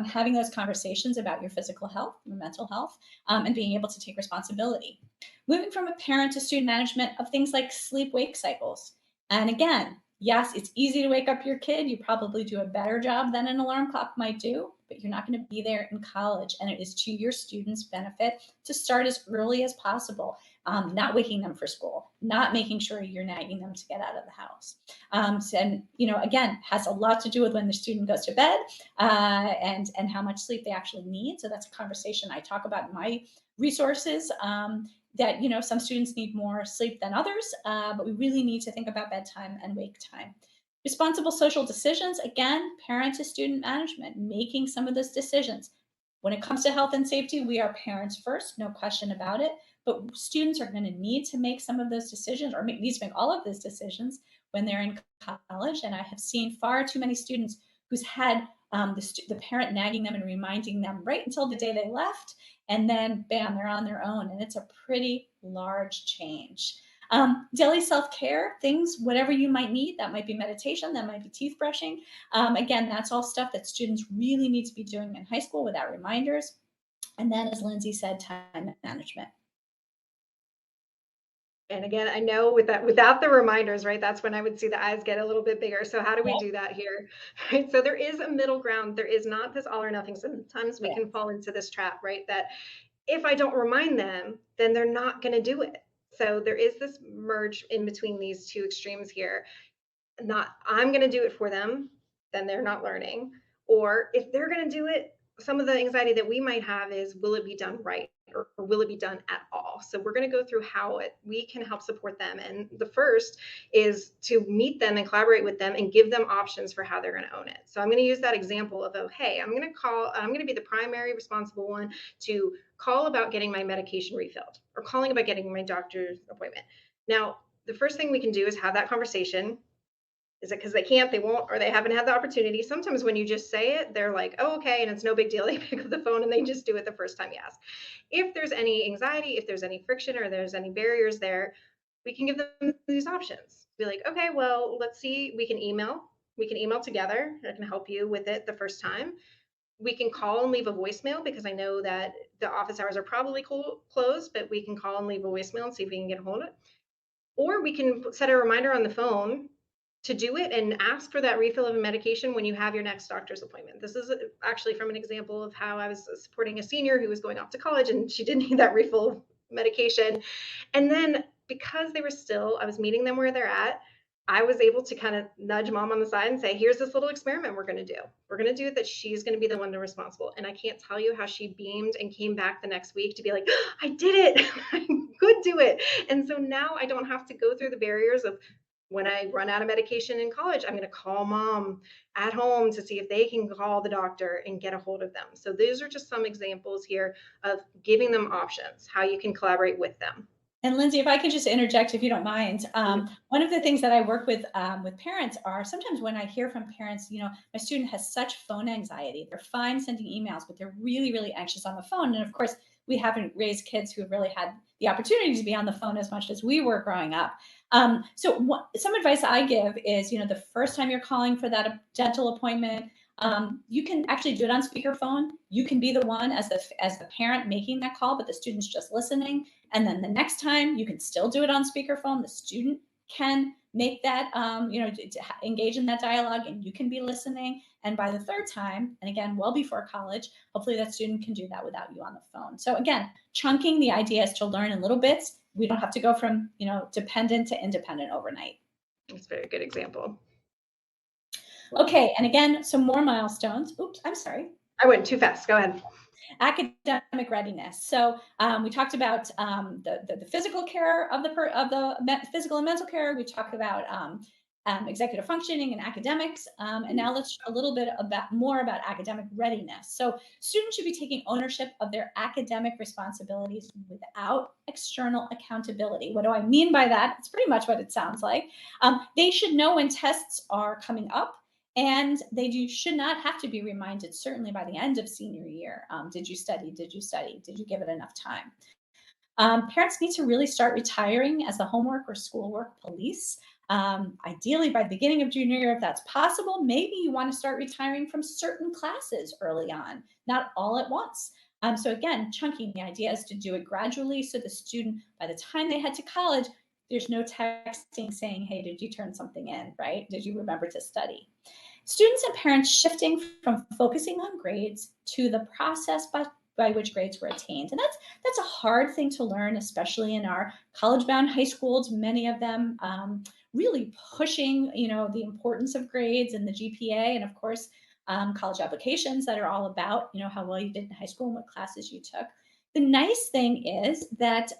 having those conversations about your physical health, your mental health, and being able to take responsibility. Moving from a parent to student management of things like sleep-wake cycles. And again, yes, it's easy to wake up your kid. You probably do a better job than an alarm clock might do, but you're not going to be there in college. And it is to your students' benefit to start as early as possible, not waking them for school, not making sure you're nagging them to get out of the house. And, again, has a lot to do with when the student goes to bed and how much sleep they actually need. So that's a conversation I talk about in my resources. That some students need more sleep than others, but we really need to think about bedtime and wake time. Responsible social decisions, again, parent to student management, making some of those decisions. When it comes to health and safety, we are parents first, no question about it, but students are going to need to make some of those decisions, or need to make all of those decisions when they're in college. And I have seen far too many students who's had the parent nagging them and reminding them right until the day they left, and then bam, they're on their own. And it's a pretty large change. Daily self-care, things, whatever you might need, that might be meditation, that might be teeth brushing. Again, that's all stuff that students really need to be doing in high school without reminders. And then, as Lindsey said, time management. And again, I know without the reminders, right, that's when I would see the eyes get a little bit bigger. So how do we do that here? Right. So there is a middle ground. There is not this all or nothing. Sometimes we can fall into this trap, right? That if I don't remind them, then they're not going to do it. So there is this merge in between these two extremes here. Not I'm going to do it for them, then they're not learning. Or if they're going to do it, some of the anxiety that we might have is, will it be done right? Or will it be done at all? So we're going to go through how we can help support them. And the first is to meet them and collaborate with them and give them options for how they're going to own it. So I'm going to use that example of, hey, I'm going to be the primary responsible one to call about getting my medication refilled or calling about getting my doctor's appointment. Now, the first thing we can do is have that conversation. Is it because they can't, they won't, or they haven't had the opportunity? Sometimes when you just say it, they're like, oh, okay, and it's no big deal. They pick up the phone and they just do it the first time you ask. If there's any anxiety, if there's any friction, or there's any barriers there, we can give them these options. Be like, okay, well, let's see, we can email together. I can help you with it the first time. We can call and leave a voicemail, because I know that the office hours are probably closed, but we can call and leave a voicemail and see if we can get a hold of it. Or we can set a reminder on the phone to do it and ask for that refill of a medication when you have your next doctor's appointment. This is actually from an example of how I was supporting a senior who was going off to college and she didn't need that refill of medication. And then because I was meeting them where they're at, I was able to kind of nudge mom on the side and say, here's this little experiment we're going to do. We're going to do it that she's going to be the one responsible. And I can't tell you how she beamed and came back the next week to be like, oh, I did it. I could do it. And so now I don't have to go through the barriers of, when I run out of medication in college, I'm going to call mom at home to see if they can call the doctor and get a hold of them. So these are just some examples here of giving them options, how you can collaborate with them. And Lindsey, if I could just interject, if you don't mind, one of the things that I work with parents are sometimes when I hear from parents, my student has such phone anxiety. They're fine sending emails, but they're really, really anxious on the phone. And of course, we haven't raised kids who have really had the opportunity to be on the phone as much as we were growing up. Some advice I give is, the first time you're calling for that dental appointment, you can actually do it on speakerphone. You can be the one as the parent making that call, but the student's just listening. And then the next time you can still do it on speakerphone. The student can make that, to engage in that dialogue, and you can be listening. And by the third time, and again, well before college, hopefully that student can do that without you on the phone. So again, chunking, the idea is to learn in little bits. We don't have to go from, dependent to independent overnight. That's a very good example. Okay, and again, some more milestones. Oops, I'm sorry. I went too fast. Go ahead. Academic readiness. So we talked about the physical care of the physical and mental care. We talked about executive functioning and academics. And now let's talk a little bit more about academic readiness. So students should be taking ownership of their academic responsibilities without external accountability. What do I mean by that? It's pretty much what it sounds like. They should know when tests are coming up, and they should not have to be reminded, certainly by the end of senior year. Did you study? Did you study? Did you give it enough time? Parents need to really start retiring as the homework or schoolwork police. Ideally by the beginning of junior year, if that's possible. Maybe you want to start retiring from certain classes early on, not all at once. So again, chunking, the idea is to do it gradually so the student, by the time they head to college, there's no texting saying, hey, did you turn something in, right? Did you remember to study? Students and parents shifting from focusing on grades to the process by which grades were attained. And that's a hard thing to learn, especially in our college-bound high schools, many of them really pushing, the importance of grades and the GPA, and of course, college applications that are all about, how well you did in high school and what classes you took. The nice thing is that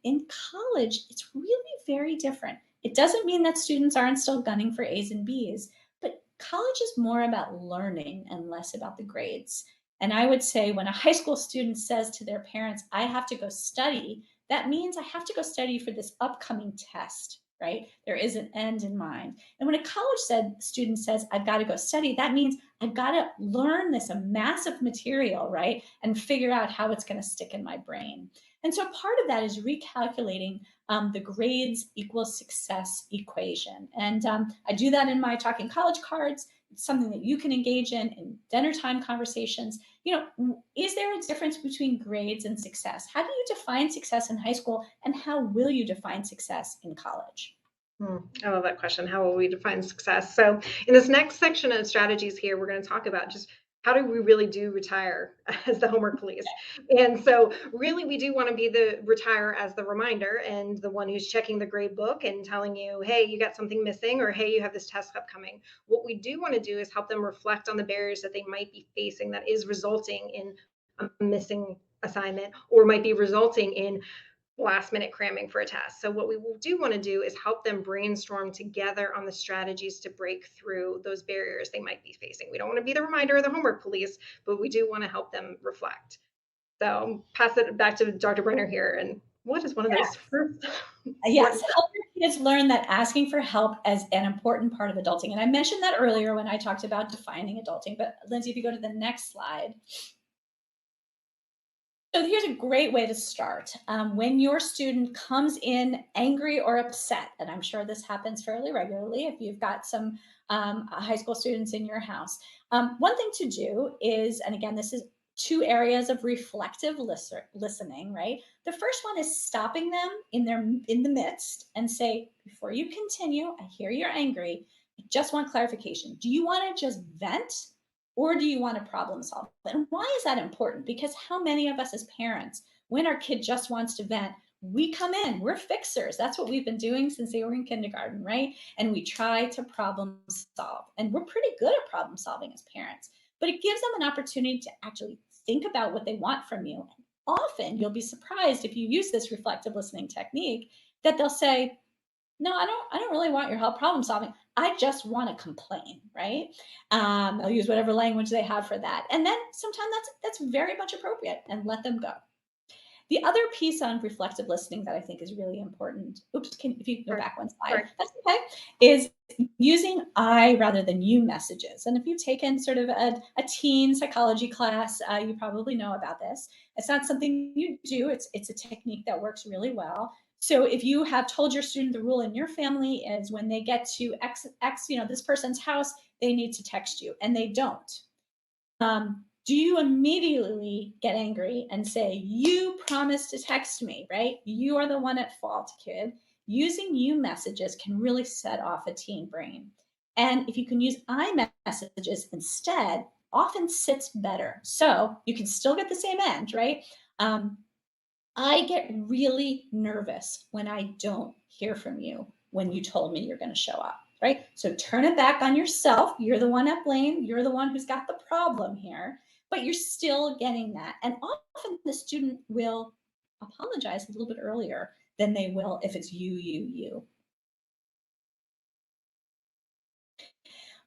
in college, it's really very different. It doesn't mean that students aren't still gunning for A's and B's, but college is more about learning and less about the grades. And I would say when a high school student says to their parents, I have to go study, that means I have to go study for this upcoming test, right? There is an end in mind. And when a college student says, I've got to go study, that means I've got to learn this massive material, right? And figure out how it's going to stick in my brain. And so part of that is recalculating the grades equals success equation. And I do that in my Talking College cards. It's something that you can engage in dinner time conversations. Is there a difference between grades and success? How do you define success in high school, and how will you define success in college? I love that question. How will we define success? So in this next section of strategies here, we're going to talk about just how do we really do retire as the homework police? And so really we do want to be the retire as the reminder and the one who's checking the grade book and telling you, hey, you got something missing, or hey, you have this test upcoming. What we do want to do is help them reflect on the barriers that they might be facing that is resulting in a missing assignment, or might be resulting in last minute cramming for a test. So what we do want to do is help them brainstorm together on the strategies to break through those barriers they might be facing. We don't want to be the reminder or the homework police, but we do want to help them reflect. So pass it back to Dr. Brenner here. And what is one of those first? Yes, help your kids learn that asking for help is an important part of adulting. And I mentioned that earlier when I talked about defining adulting, but Lindsey, if you go to the next slide. So here's a great way to start. When your student comes in angry or upset, and I'm sure this happens fairly regularly if you've got some high school students in your house, one thing to do is, and again, this is 2 areas of reflective listening, right? The first one is stopping them in the midst and say, before you continue, I hear you're angry. I just want clarification. Do you want to just vent? Or do you want to problem solve? And why is that important? Because how many of us as parents, when our kid just wants to vent, we come in, we're fixers. That's what we've been doing since they were in kindergarten, right? And we try to problem solve. And we're pretty good at problem solving as parents, but it gives them an opportunity to actually think about what they want from you. And often you'll be surprised if you use this reflective listening technique that they'll say, no, I don't really want your help problem solving. I just want to complain, right? They'll use whatever language they have for that. And then sometimes that's very much appropriate, and let them go. The other piece on reflective listening that I think is really important, if you can go back one slide, that's okay, is using I rather than you messages. And if you've taken sort of a teen psychology class, you probably know about this. It's not something you do, it's a technique that works really well. So if you have told your student the rule in your family is when they get to X, this person's house, they need to text you, and they don't. Do you immediately get angry and say, you promised to text me, right? You are the one at fault, kid. Using you messages can really set off a teen brain. And if you can use I messages instead, often sits better. So you can still get the same end, right? I get really nervous when I don't hear from you when you told me you're going to show up. right? So turn it back on yourself. You're the one at blame. You're the one who's got the problem here, but you're still getting that. And often the student will apologize a little bit earlier than they will if it's you.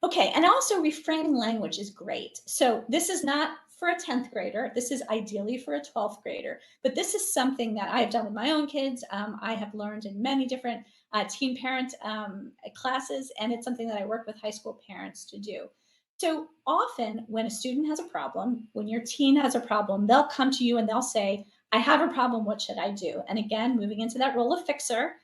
Okay, and also reframing language is great. So this is not for a 10th grader. This is ideally for a 12th grader. But this is something that I've done with my own kids. I have learned in many different teen parent classes, and it's something that I work with high school parents to do. So often when a student has a problem, when your teen has a problem, they'll come to you and they'll say, I have a problem, what should I do? And again, moving into that role of fixer,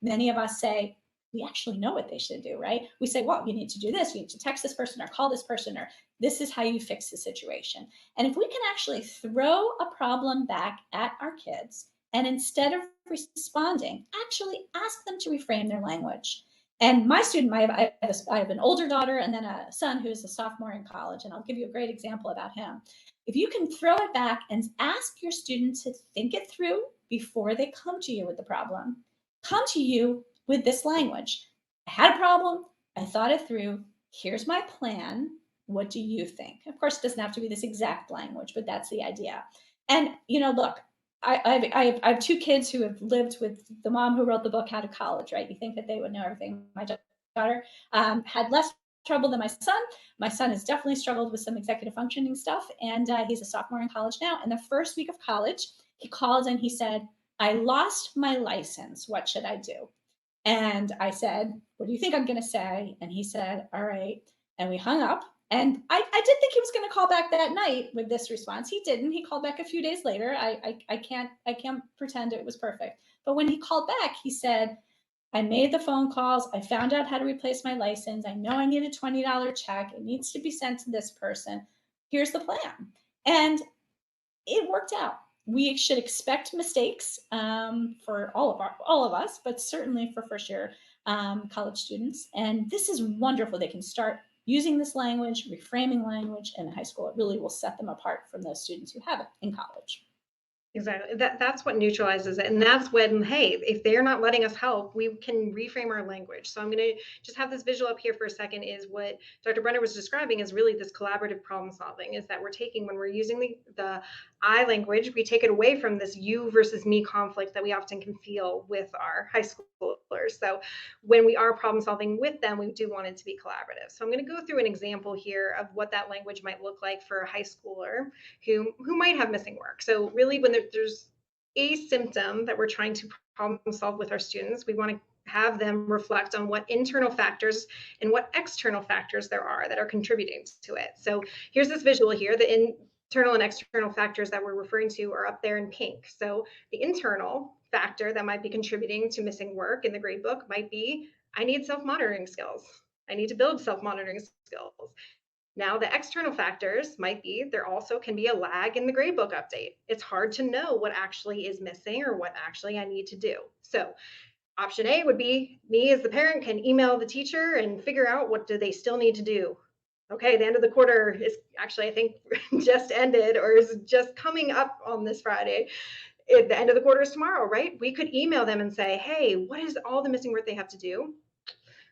many of us say, we actually know what they should do, right? We say, well, you need to do this, you need to text this person or call this person, or this is how you fix the situation. And if we can actually throw a problem back at our kids, and instead of responding, actually ask them to reframe their language. And my student, I have an older daughter and then a son who is a sophomore in college, and I'll give you a great example about him. If you can throw it back and ask your student to think it through before they come to you with the problem, come to you with this language. I had a problem. I thought it through. Here's my plan. What do you think? Of course, it doesn't have to be this exact language, but that's the idea. And, look, I have two kids who have lived with the mom who wrote the book, How to College, right? You think that they would know everything. My daughter had less trouble than my son. My son has definitely struggled with some executive functioning stuff, and he's a sophomore in college now. And the first week of college, he called and he said, I lost my license. What should I do? And I said, what do you think I'm going to say? And he said, all right. And we hung up. And I did think he was going to call back that night with this response. He didn't. He called back a few days later. I can't pretend it was perfect. But when he called back, he said, I made the phone calls. I found out how to replace my license. I know I need a $20 check. It needs to be sent to this person. Here's the plan. And it worked out. We should expect mistakes for all of us, but certainly for first year college students. And this is wonderful. They can start using this language, reframing language in high school. It really will set them apart from those students who have it in college. Exactly. That's what neutralizes it. And that's when, hey, if they're not letting us help, we can reframe our language. So I'm going to just have this visual up here for a second. Is what Dr. Brenner was describing is really this collaborative problem solving, is that we're taking, when we're using the I language, we take it away from this you versus me conflict that we often can feel with our high schoolers. So when we are problem solving with them, we do want it to be collaborative. So I'm going to go through an example here of what that language might look like for a high schooler who might have missing work. So really, when there's a symptom that we're trying to problem solve with our students, we want to have them reflect on what internal factors and what external factors there are that are contributing to it. So here's this visual here. The internal and external factors that we're referring to are up there in pink. So the internal factor that might be contributing to missing work in the grade book might be, I need self-monitoring skills. I need to build self-monitoring skills. Now, the external factors might be, there also can be a lag in the gradebook update. It's hard to know what actually is missing or what actually I need to do. So option A would be, me as the parent can email the teacher and figure out what do they still need to do. Okay, the end of the quarter is actually, I think, just ended or is just coming up on this Friday. The end of the quarter is tomorrow, right? We could email them and say, hey, what is all the missing work they have to do?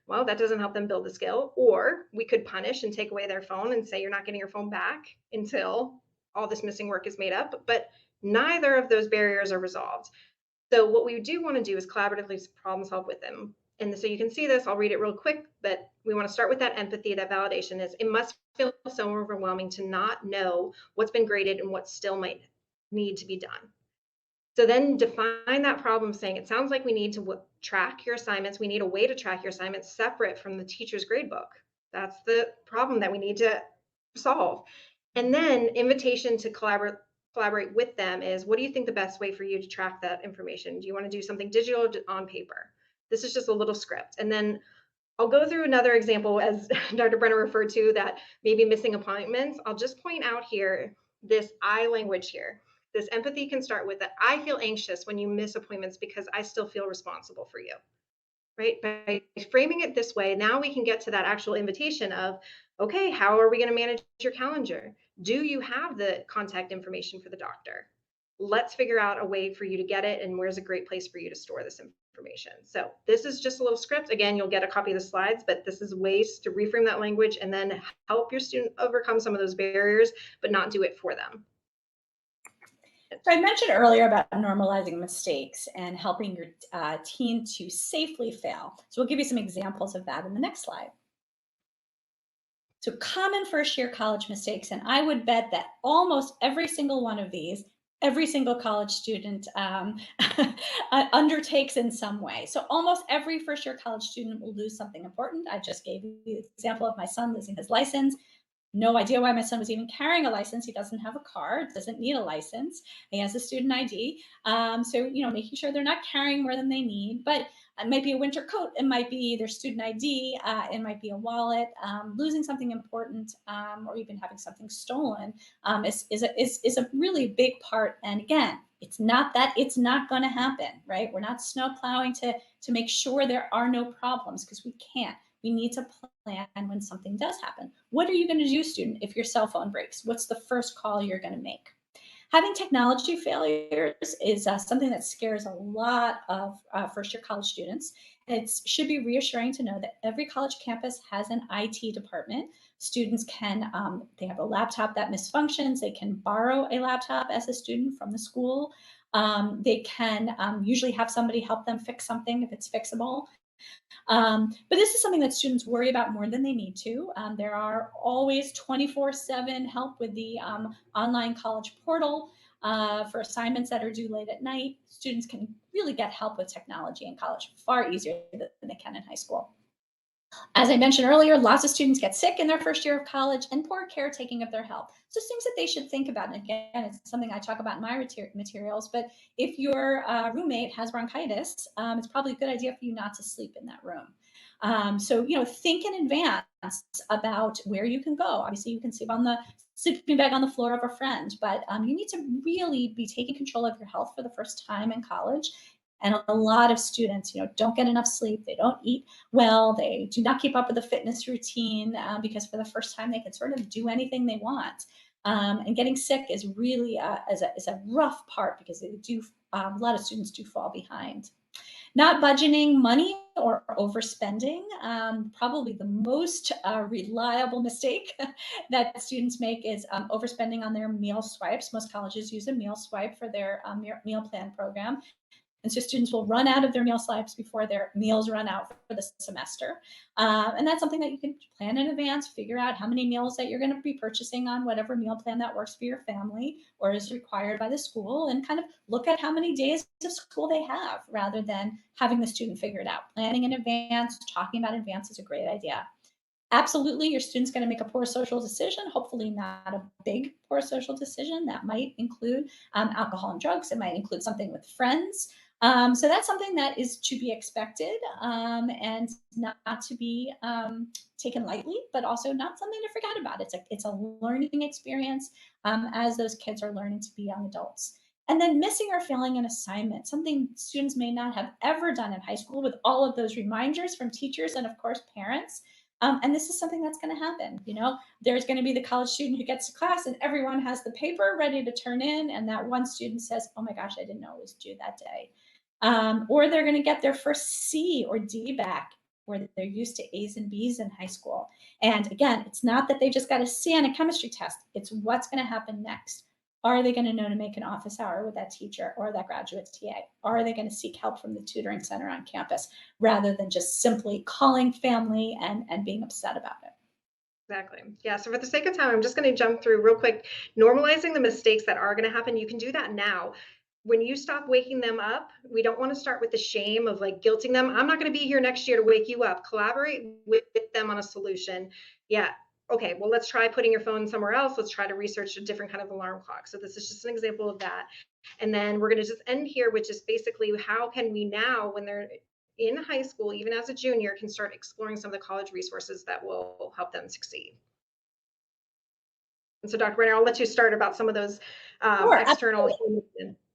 Well, that doesn't help them build the skill. Or we could punish and take away their phone and say, you're not getting your phone back until all this missing work is made up. But neither of those barriers are resolved. So what we do want to do is collaboratively problem solve with them. And so you can see this, I'll read it real quick, but we want to start with that empathy, that validation is, it must feel so overwhelming to not know what's been graded and what still might need to be done. So then define that problem, saying it sounds like we need to track your assignments. We need a way to track your assignments separate from the teacher's gradebook. That's the problem that we need to solve. And then invitation to collaborate with them is, what do you think the best way for you to track that information? Do you want to do something digital or on paper? This is just a little script. And then I'll go through another example, as Dr. Brenner referred to, that maybe missing appointments. I'll just point out here this I language here. This empathy can start with that. I feel anxious when you miss appointments because I still feel responsible for you, right? By framing it this way, now we can get to that actual invitation of, okay, how are we going to manage your calendar? Do you have the contact information for the doctor? Let's figure out a way for you to get it, and where's a great place for you to store this information. So this is just a little script. Again, you'll get a copy of the slides, but this is ways to reframe that language and then help your student overcome some of those barriers, but not do it for them. So I mentioned earlier about normalizing mistakes and helping your teen to safely fail. So we'll give you some examples of that in the next slide. So common first-year college mistakes, and I would bet that almost every single one of these, every single college student undertakes in some way. So almost every first-year college student will lose something important. I just gave you the example of my son losing his license. No idea why my son was even carrying a license. He doesn't have a car, doesn't need a license. He has a student ID. So, making sure they're not carrying more than they need, but it might be a winter coat. It might be their student ID. It might be a wallet. Losing something important, or even having something stolen is a really big part. And again, it's not going to happen, right? We're not snow plowing to make sure there are no problems, because we can't. We need to plan when something does happen. What are you going to do, student, if your cell phone breaks? What's the first call you're going to make? Having technology failures is something that scares a lot of first-year college students. It should be reassuring to know that every college campus has an IT department. Students can, they have a laptop that misfunctions. They can borrow a laptop as a student from the school. They can usually have somebody help them fix something if it's fixable. But this is something that students worry about more than they need to. There are always 24/7 help with the online college portal for assignments that are due late at night. Students can really get help with technology in college far easier than they can in high school. As I mentioned earlier, lots of students get sick in their first year of college, and poor caretaking of their health. So things that they should think about. And again, it's something I talk about in my materials, but if your roommate has bronchitis, it's probably a good idea for you not to sleep in that room. So, think in advance about where you can go. Obviously, you can sleep on the sleeping bag on the floor of a friend, but you need to really be taking control of your health for the first time in college. And a lot of students, don't get enough sleep. They don't eat well. They do not keep up with the fitness routine because for the first time they can sort of do anything they want. And getting sick is really is a rough part, because they do a lot of students do fall behind. Not budgeting money or overspending, probably the most reliable mistake that students make is overspending on their meal swipes. Most colleges use a meal swipe for their meal plan program. And so students will run out of their meal swipes before their meals run out for the semester. And that's something that you can plan in advance, figure out how many meals that you're going to be purchasing on whatever meal plan that works for your family or is required by the school, and kind of look at how many days of school they have rather than having the student figure it out. Planning in advance, talking about advance is a great idea. Absolutely, your student's going to make a poor social decision, hopefully not a big poor social decision. That might include alcohol and drugs. It might include something with friends. So that's something that is to be expected and not to be taken lightly, but also not something to forget about. It's a learning experience as those kids are learning to be young adults. And then missing or failing an assignment, something students may not have ever done in high school, with all of those reminders from teachers and of course parents. And this is something that's going to happen. There's going to be the college student who gets to class and everyone has the paper ready to turn in, and that one student says, "Oh my gosh, I didn't know it was due that day." Or they're going to get their first C or D back, where they're used to A's and B's in high school. And again, it's not that they just got a C on a chemistry test. It's what's going to happen next. Are they going to know to make an office hour with that teacher or that graduate TA? Are they going to seek help from the tutoring center on campus rather than just simply calling family and being upset about it? Exactly. Yeah. So for the sake of time, I'm just going to jump through real quick. Normalizing the mistakes that are going to happen. You can do that now. When you stop waking them up, we don't want to start with the shame of like guilting them. I'm not going to be here next year to wake you up. Collaborate with them on a solution. Yeah. Okay, well, let's try putting your phone somewhere else. Let's try to research a different kind of alarm clock. So this is just an example of that. And then we're going to just end here, which is basically how can we now, when they're in high school, even as a junior, can start exploring some of the college resources that will help them succeed. And so Dr. Brenner, I'll let you start about some of those Sure, external.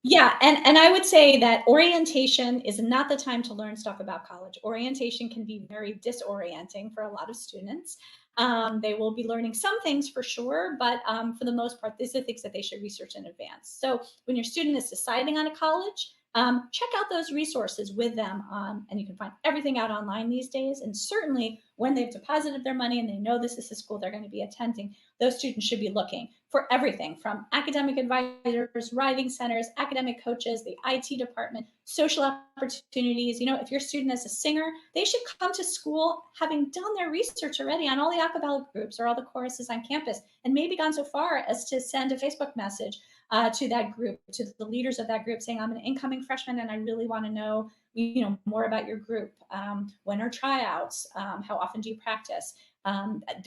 Yeah, and I would say that orientation is not the time to learn stuff about college. Orientation can be very disorienting for a lot of students. They will be learning some things for sure, but for the most part, these are things that they should research in advance. So when your student is deciding on a college, check out those resources with them. And you can find everything out online these days. And certainly when they've deposited their money and they know this is the school they're going to be attending, those students should be looking for everything from academic advisors, writing centers, academic coaches, the IT department, social opportunities. You know, if your student is a singer, they should come to school having done their research already on all the a cappella groups or all the choruses on campus, and maybe gone so far as to send a Facebook message to that group, to the leaders of that group, saying, I'm an incoming freshman and I really want to know, you know, more about your group. When are tryouts? How often do you practice?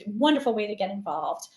Wonderful way to get involved.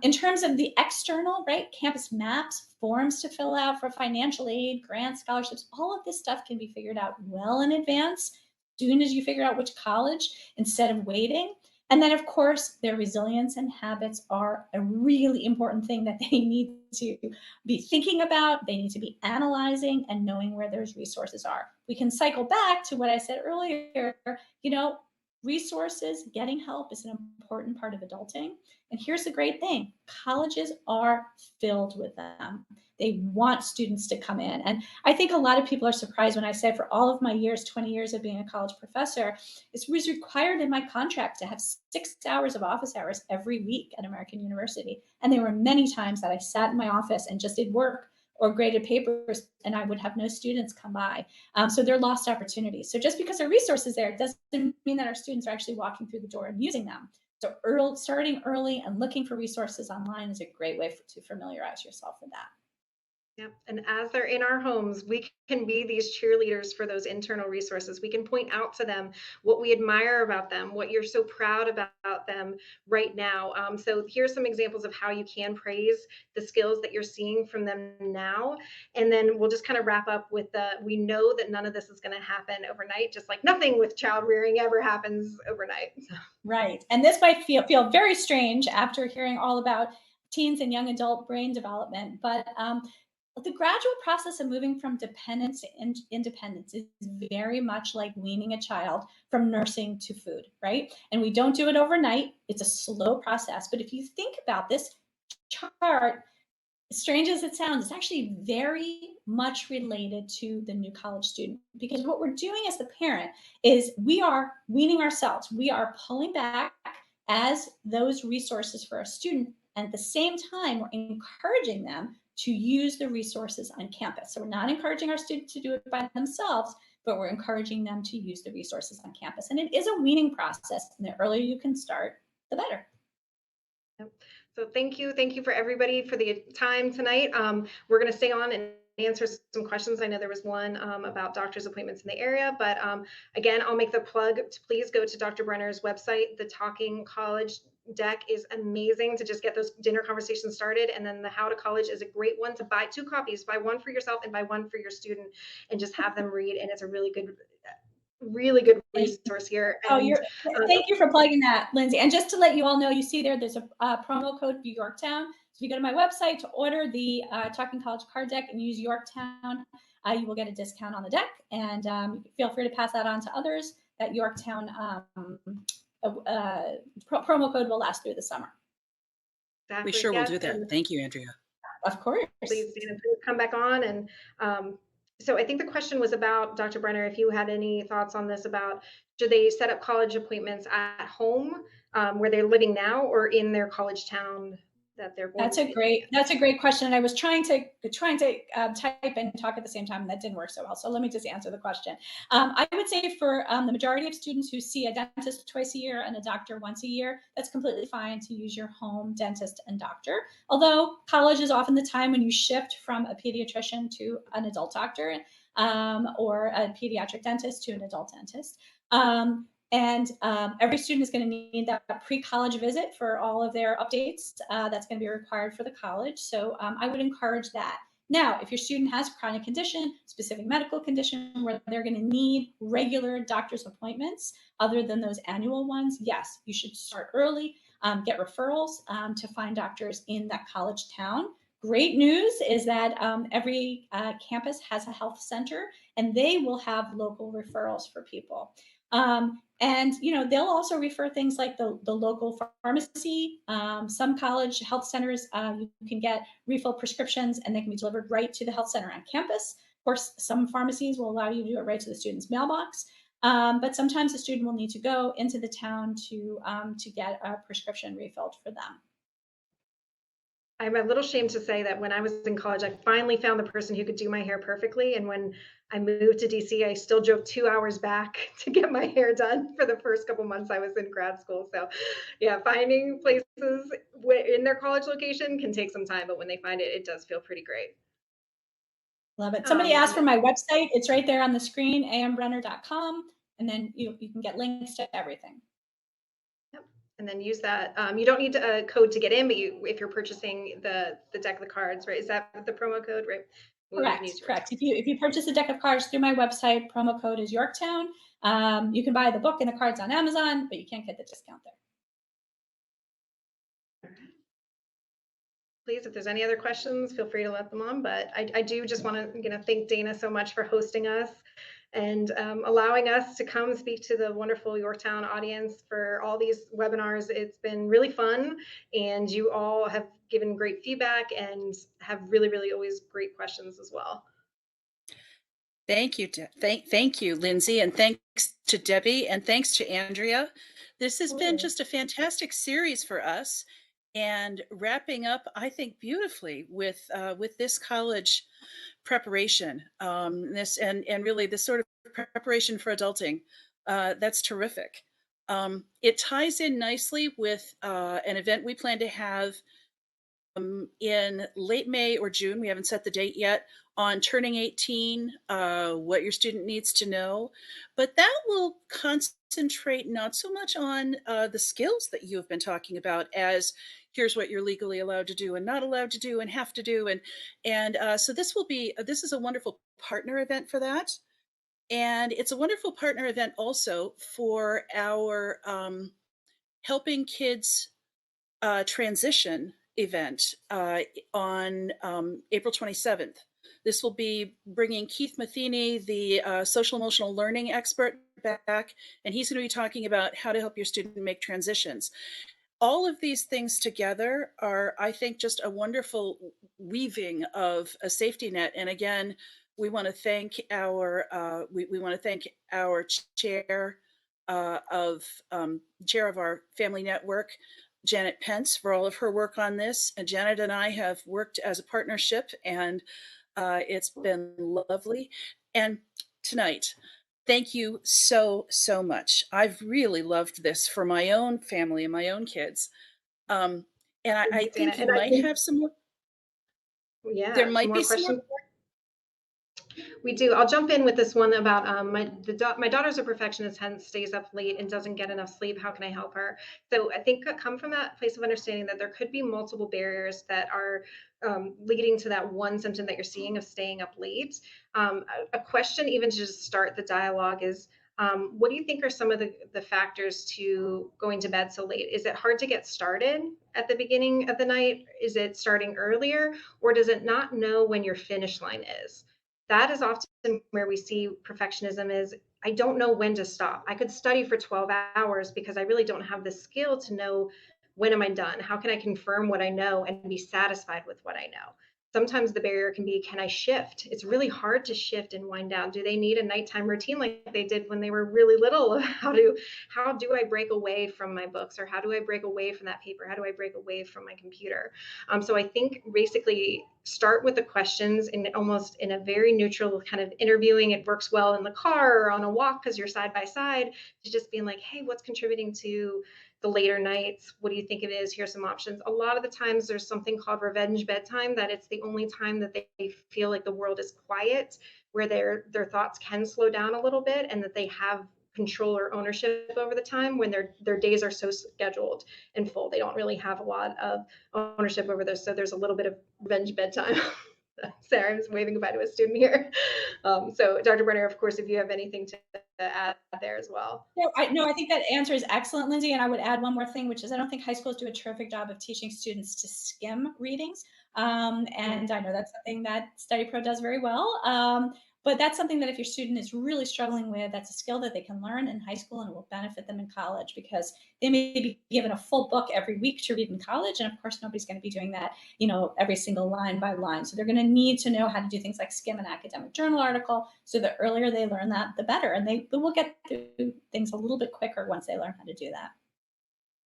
In terms of the external, right, campus maps, forms to fill out for financial aid, grants, scholarships, all of this stuff can be figured out well in advance, as soon as you figure out which college, instead of waiting. And then, of course, their resilience and habits are a really important thing that they need to be thinking about. They need to be analyzing and knowing where those resources are. We can cycle back to what I said earlier, you know, resources, getting help is an important part of adulting. And here's the great thing, colleges are filled with them. They want students to come in. And I think a lot of people are surprised when I say for all of my years, 20 years of being a college professor, it was required in my contract to have 6 hours of office hours every week at American University. And there were many times that I sat in my office and just did work or graded papers, and I would have no students come by. So they're lost opportunities. So just because there are resources there doesn't mean that our students are actually walking through the door and using them. So starting early and looking for resources online is a great way to familiarize yourself with that. Yep. And as they're in our homes, we can be these cheerleaders for those internal resources. We can point out to them what we admire about them, what you're so proud about them right now. So here's some examples of how you can praise the skills that you're seeing from them now. And then we'll just kind of wrap up with we know that none of this is going to happen overnight, just like nothing with child rearing ever happens overnight. Right. And this might feel very strange after hearing all about teens and young adult brain development, but the gradual process of moving from dependence to independence is very much like weaning a child from nursing to food, right? And we don't do it overnight. It's a slow process. But if you think about this chart, strange as it sounds, it's actually very much related to the new college student, because what we're doing as the parent is we are weaning ourselves. We are pulling back as those resources for our student. And at the same time, we're encouraging them to use the resources on campus. So we're not encouraging our students to do it by themselves, but we're encouraging them to use the resources on campus. And it is a weaning process. And the earlier you can start, the better. Yep. So thank you for everybody for the time tonight. We're going to stay on and answer some questions. I know there was one about doctor's appointments in the area, but again, I'll make the plug to please go to Dr. Brenner's website. The Talking College deck is amazing to just get those dinner conversations started. And then the How to College is a great one to buy 2 copies, buy one for yourself and buy one for your student, and just have them read. And it's a really good resource here. And, thank you for plugging that, Lindsay. And just to let you all know, you see there's a promo code for Yorktown. So if you go to my website to order the Talking College card deck and use Yorktown, you will get a discount on the deck. And feel free to pass that on to others. That Yorktown promo code will last through the summer. Exactly. We sure will do that. Thank you, Andrea. Of course. Please come back on. And so I think the question was about, Dr. Brenner, if you had any thoughts on this, about should they set up college appointments at home where they're living now, or in their college town that they're going That's a great question. And I was trying to type and talk at the same time, and that didn't work so well. So let me just answer the question. I would say for the majority of students who see a dentist twice a year and a doctor once a year, that's completely fine to use your home dentist and doctor. Although college is often the time when you shift from a pediatrician to an adult doctor, or a pediatric dentist to an adult dentist. And every student is going to need that pre-college visit for all of their updates. That's going to be required for the college. So I would encourage that. Now, if your student has a chronic condition, specific medical condition where they're going to need regular doctor's appointments other than those annual ones, yes, you should start early, get referrals to find doctors in that college town. Great news is that every campus has a health center, and they will have local referrals for people. And, you know, they'll also refer things like the local pharmacy. Some college health centers, you can get refill prescriptions and they can be delivered right to the health center on campus. course, some pharmacies will allow you to do it right to the student's mailbox, but sometimes the student will need to go into the town to get a prescription refilled for them. I'm a little ashamed to say that when I was in college, I finally found the person who could do my hair perfectly. And when I moved to DC, I still drove 2 hours back to get my hair done for the first couple months I was in grad school. So yeah, finding places in their college location can take some time, but when they find it, it does feel pretty great. Love it. Somebody asked for my website. It's right there on the screen, ambrenner.com. And then you can get links to everything. And then use that. You don't need a code to get in, but if you're purchasing the deck of the cards, right? Is that the promo code, right? Correct. If you purchase a deck of cards through my website, promo code is Yorktown. You can buy the book and the cards on Amazon, but you can't get the discount there. Please, if there's any other questions, feel free to let them on. But I do just want to thank Dana so much for hosting us and allowing us to come speak to the wonderful Yorktown audience for all these webinars. It's been really fun, and you all have given great feedback and have really, really always great questions as well. Thank you, thank you, Lindsey, and thanks to Debbie, and thanks to Andrea. This has been just a fantastic series for us, and wrapping up, I think, beautifully with this college preparation, this and really this sort of preparation for adulting. That's terrific. It ties in nicely with an event we plan to have in late May or June. We haven't set the date yet, on turning 18, what your student needs to know. But that will concentrate not so much on the skills that you have been talking about as here's what you're legally allowed to do and not allowed to do and have to do. And so this is a wonderful partner event for that. And it's a wonderful partner event also for our Helping Kids Transition event on April 27th. This will be bringing Keith Matheny, the social emotional learning expert, back, and he's going to be talking about how to help your student make transitions. All of these things together are, I think, just a wonderful weaving of a safety net. And again, we want to thank our chair of our family network, Janet Pence, for all of her work on this. And Janet and I have worked as a partnership, and it's been lovely. And tonight, thank you so much. I've really loved this for my own family and my own kids. And I think you might have some more. Yeah, there might be questions. some more. We do. I'll jump in with this one about my daughter's a perfectionist, hence stays up late and doesn't get enough sleep. How can I help her? So I think come from that place of understanding that there could be multiple barriers that are leading to that one symptom that you're seeing of staying up late. A question even to just start the dialogue is, what do you think are some of the factors to going to bed so late? Is it hard to get started at the beginning of the night? Is it starting earlier? Or does it not know when your finish line is? That is often where we see perfectionism is, I don't know when to stop. I could study for 12 hours because I really don't have the skill to know when am I done? How can I confirm what I know and be satisfied with what I know? Sometimes the barrier can be, can I shift? It's really hard to shift and wind down. Do they need a nighttime routine like they did when they were really little? How do I break away from my books, or how do I break away from that paper? How do I break away from my computer? So I think basically start with the questions and almost in a very neutral kind of interviewing. It works well in the car or on a walk because you're side by side, to just being like, hey, what's contributing to the later nights? What do you think it is? Here's some options. A lot of the times there's something called revenge bedtime, that it's the only time that they feel like the world is quiet, where their thoughts can slow down a little bit, and that they have control or ownership over the time when their days are so scheduled and full. They don't really have a lot of ownership over this. So there's a little bit of revenge bedtime. Sarah's waving goodbye to a student here. So Dr. Brenner, of course, if you have anything to add there as well. No, I think that answer is excellent, Lindsey. And I would add one more thing, which is I don't think high schools do a terrific job of teaching students to skim readings. And I know that's something that StudyPro does very well. But that's something that if your student is really struggling with, that's a skill that they can learn in high school and it will benefit them in college, because they may be given a full book every week to read in college. And of course, nobody's going to be doing that, every single line by line. So they're going to need to know how to do things like skim an academic journal article. So the earlier they learn that, the better. And they will get through things a little bit quicker once they learn how to do that.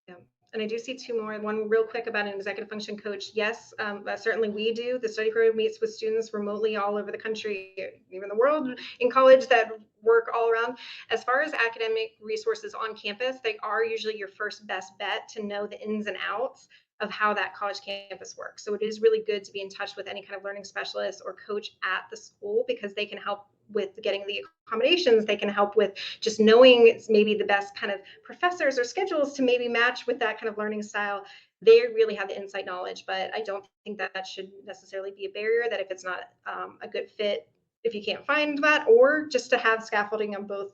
Yeah. And I do see two more. One real quick about an executive function coach. Yes, certainly we do. The StudyPro meets with students remotely all over the country, even the world, in college that work all around. As far as academic resources on campus, they are usually your first best bet to know the ins and outs of how that college campus works. So it is really good to be in touch with any kind of learning specialist or coach at the school, because they can help with getting the accommodations. They can help with just knowing maybe the best kind of professors or schedules to maybe match with that kind of learning style. They really have the inside knowledge, but I don't think that should necessarily be a barrier, that if it's not a good fit, if you can't find that, or just to have scaffolding on both,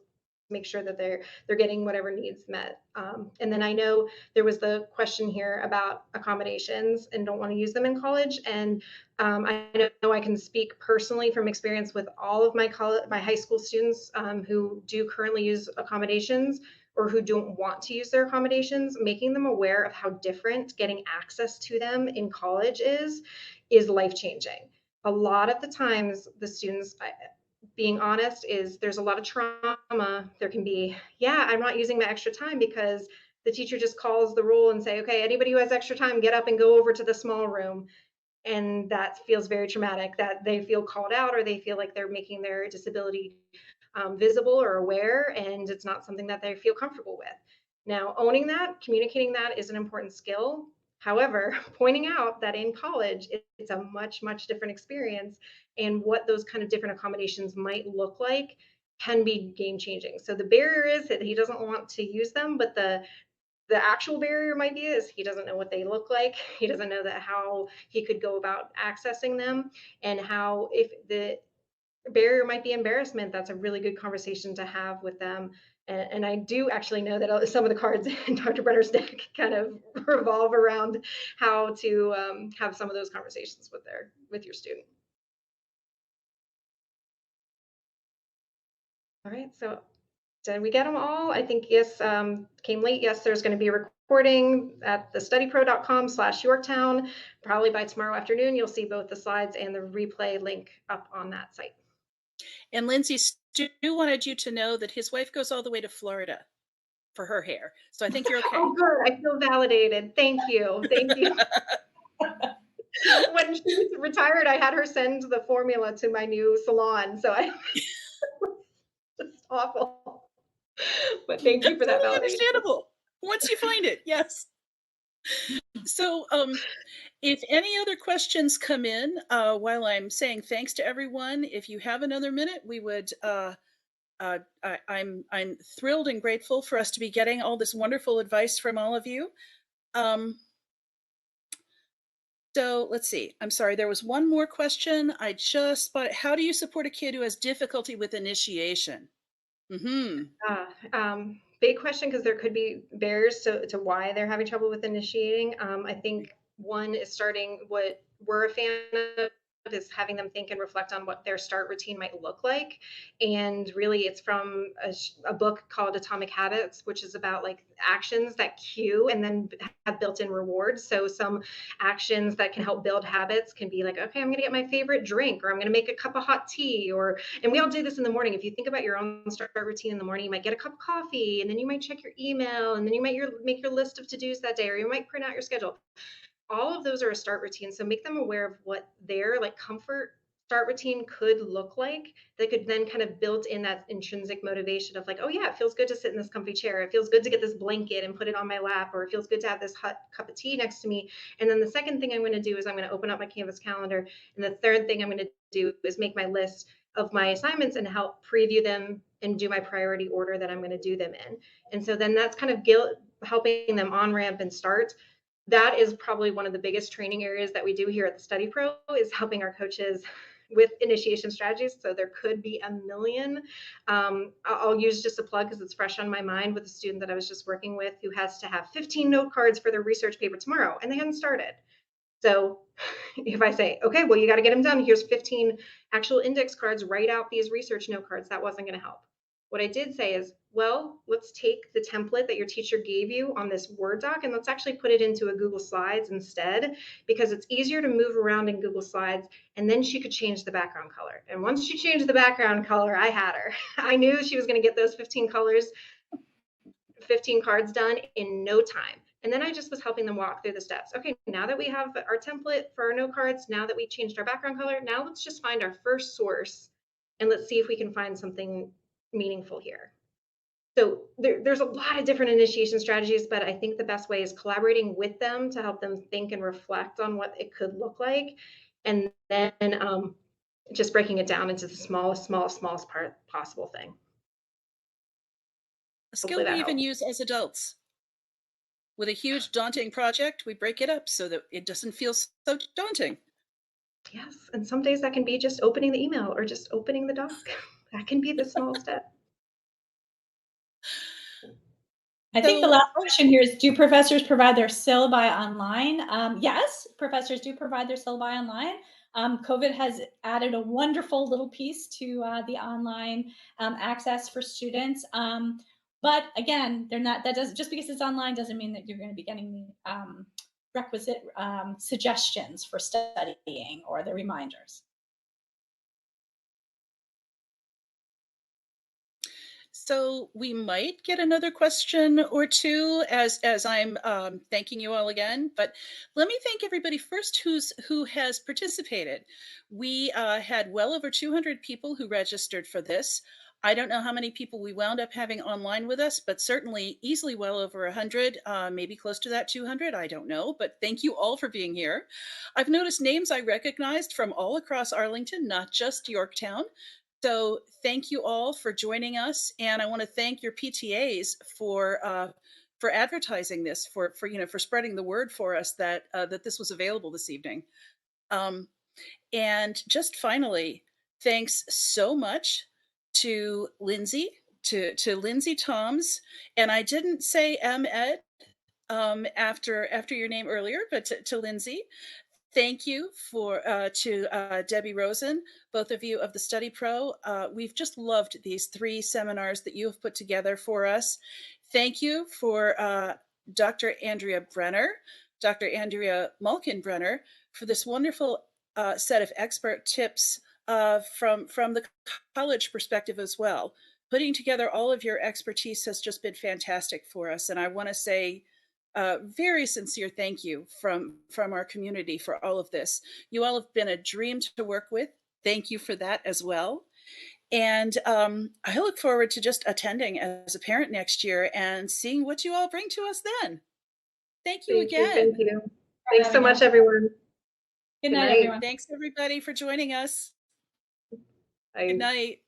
make sure that they're getting whatever needs met. And then I know there was the question here about accommodations and don't want to use them in college. And I know I can speak personally from experience with all of my high school students who do currently use accommodations, or who don't want to use their accommodations. Making them aware of how different getting access to them in college is life-changing. A lot of the times the students, being honest, is there's a lot of trauma. There can be, I'm not using my extra time because the teacher just calls the roll and say, okay, anybody who has extra time, get up and go over to the small room. And that feels very traumatic, that they feel called out, or they feel like they're making their disability visible or aware, and it's not something that they feel comfortable with. Now, owning that, communicating that is an important skill. However, pointing out that in college, it's a much, much different experience, and what those kind of different accommodations might look like can be game changing. So the barrier is that he doesn't want to use them, but the actual barrier might be is he doesn't know what they look like. He doesn't know that how he could go about accessing them, and how, if the barrier might be embarrassment, that's a really good conversation to have with them. And I do actually know that some of the cards in Dr. Brenner's deck kind of revolve around how to have some of those conversations with your student. All right, so did we get them all? I think yes, came late. Yes, there's going to be a recording at the studypro.com/Yorktown. Probably by tomorrow afternoon, you'll see both the slides and the replay link up on that site. And Lindsey, Stu wanted you to know that his wife goes all the way to Florida for her hair. So I think you're okay. Oh, good. I feel validated. Thank you. Thank you. When she retired, I had her send the formula to my new salon. So I just awful. But thank you for that Totally validation. understandable. Once you find it, yes. So if any other questions come in while I'm saying thanks to everyone, if you have another minute, we would I'm thrilled and grateful for us to be getting all this wonderful advice from all of you. So let's see. I'm sorry, there was one more question. I just spotted. How do you support a kid who has difficulty with initiation? Big question, because there could be barriers to why they're having trouble with initiating. I think one is starting what we're a fan of is having them think and reflect on what their start routine might look like. And really it's from a book called Atomic Habits, which is about like actions that cue and then have built-in rewards. So some actions that can help build habits can be like, okay, I'm going to get my favorite drink, or I'm going to make a cup of hot tea, and we all do this in the morning. If you think about your own start routine in the morning, you might get a cup of coffee, and then you might check your email, and then you might make your list of to-dos that day, or you might print out your schedule. All of those are a start routine. So make them aware of what their like comfort start routine could look like. They could then kind of build in that intrinsic motivation of like, oh yeah, it feels good to sit in this comfy chair. It feels good to get this blanket and put it on my lap, or it feels good to have this hot cup of tea next to me. And then the second thing I'm going to do is I'm going to open up my Canvas calendar. And the third thing I'm going to do is make my list of my assignments and help preview them and do my priority order that I'm going to do them in. And so then that's kind of helping them on ramp and start. That is probably one of the biggest training areas that we do here at the StudyPro, is helping our coaches with initiation strategies. So there could be a million. I'll use just a plug because it's fresh on my mind, with a student that I was just working with who has to have 15 note cards for their research paper tomorrow, and they hadn't started. So if I say, okay, well, you got to get them done. Here's 15 actual index cards, write out these research note cards. That wasn't going to help. What I did say is, well, let's take the template that your teacher gave you on this Word doc and let's actually put it into a Google Slides instead, because it's easier to move around in Google Slides. And then she could change the background color. And once she changed the background color, I had her. I knew she was going to get those 15 colors, 15 cards done in no time. And then I just was helping them walk through the steps. Okay, now that we have our template for our note cards, now that we changed our background color, now let's just find our first source and let's see if we can find something meaningful here. So there's a lot of different initiation strategies, but I think the best way is collaborating with them to help them think and reflect on what it could look like. And then just breaking it down into the smallest part possible thing. A skill we even use as adults. With a huge daunting project, we break it up so that it doesn't feel so daunting. Yes, and some days that can be just opening the email or just opening the doc. That can be the small step. I think the last question here is, do professors provide their syllabi online? Yes, professors do provide their syllabi online. COVID has added a wonderful little piece to the online access for students. But again, they're not, that doesn't, just because it's online doesn't mean that you're going to be getting the requisite suggestions for studying or the reminders. So we might get another question or two as I'm thanking you all again. But let me thank everybody first who has participated. We had well over 200 people who registered for this. I don't know how many people we wound up having online with us, but certainly easily well over 100, maybe close to that 200. I don't know, but thank you all for being here. I've noticed names I recognized from all across Arlington, not just Yorktown. So thank you all for joining us, and I want to thank your PTAs for advertising this, for spreading the word for us that that this was available this evening. And just finally, thanks so much to Lindsey, to Lindsey Thoms, and I didn't say M.Ed after your name earlier, but to Lindsey. Thank you to Debbie Rosen, both of you of the StudyPro. We've just loved these 3 seminars that you have put together for us. Thank you for Dr. Andrea Brenner, Dr. Andrea Malkin-Brenner, for this wonderful set of expert tips from the college perspective as well. Putting together all of your expertise has just been fantastic for us, and I want to say very sincere thank you from our community for all of this. You all have been a dream to work with. Thank you for that as well. And I look forward to just attending as a parent next year and seeing what you all bring to us then. Thank you again. Thank you. Thanks so much, everyone. Good night, everyone. Thanks, everybody, for joining us. Bye. Good night.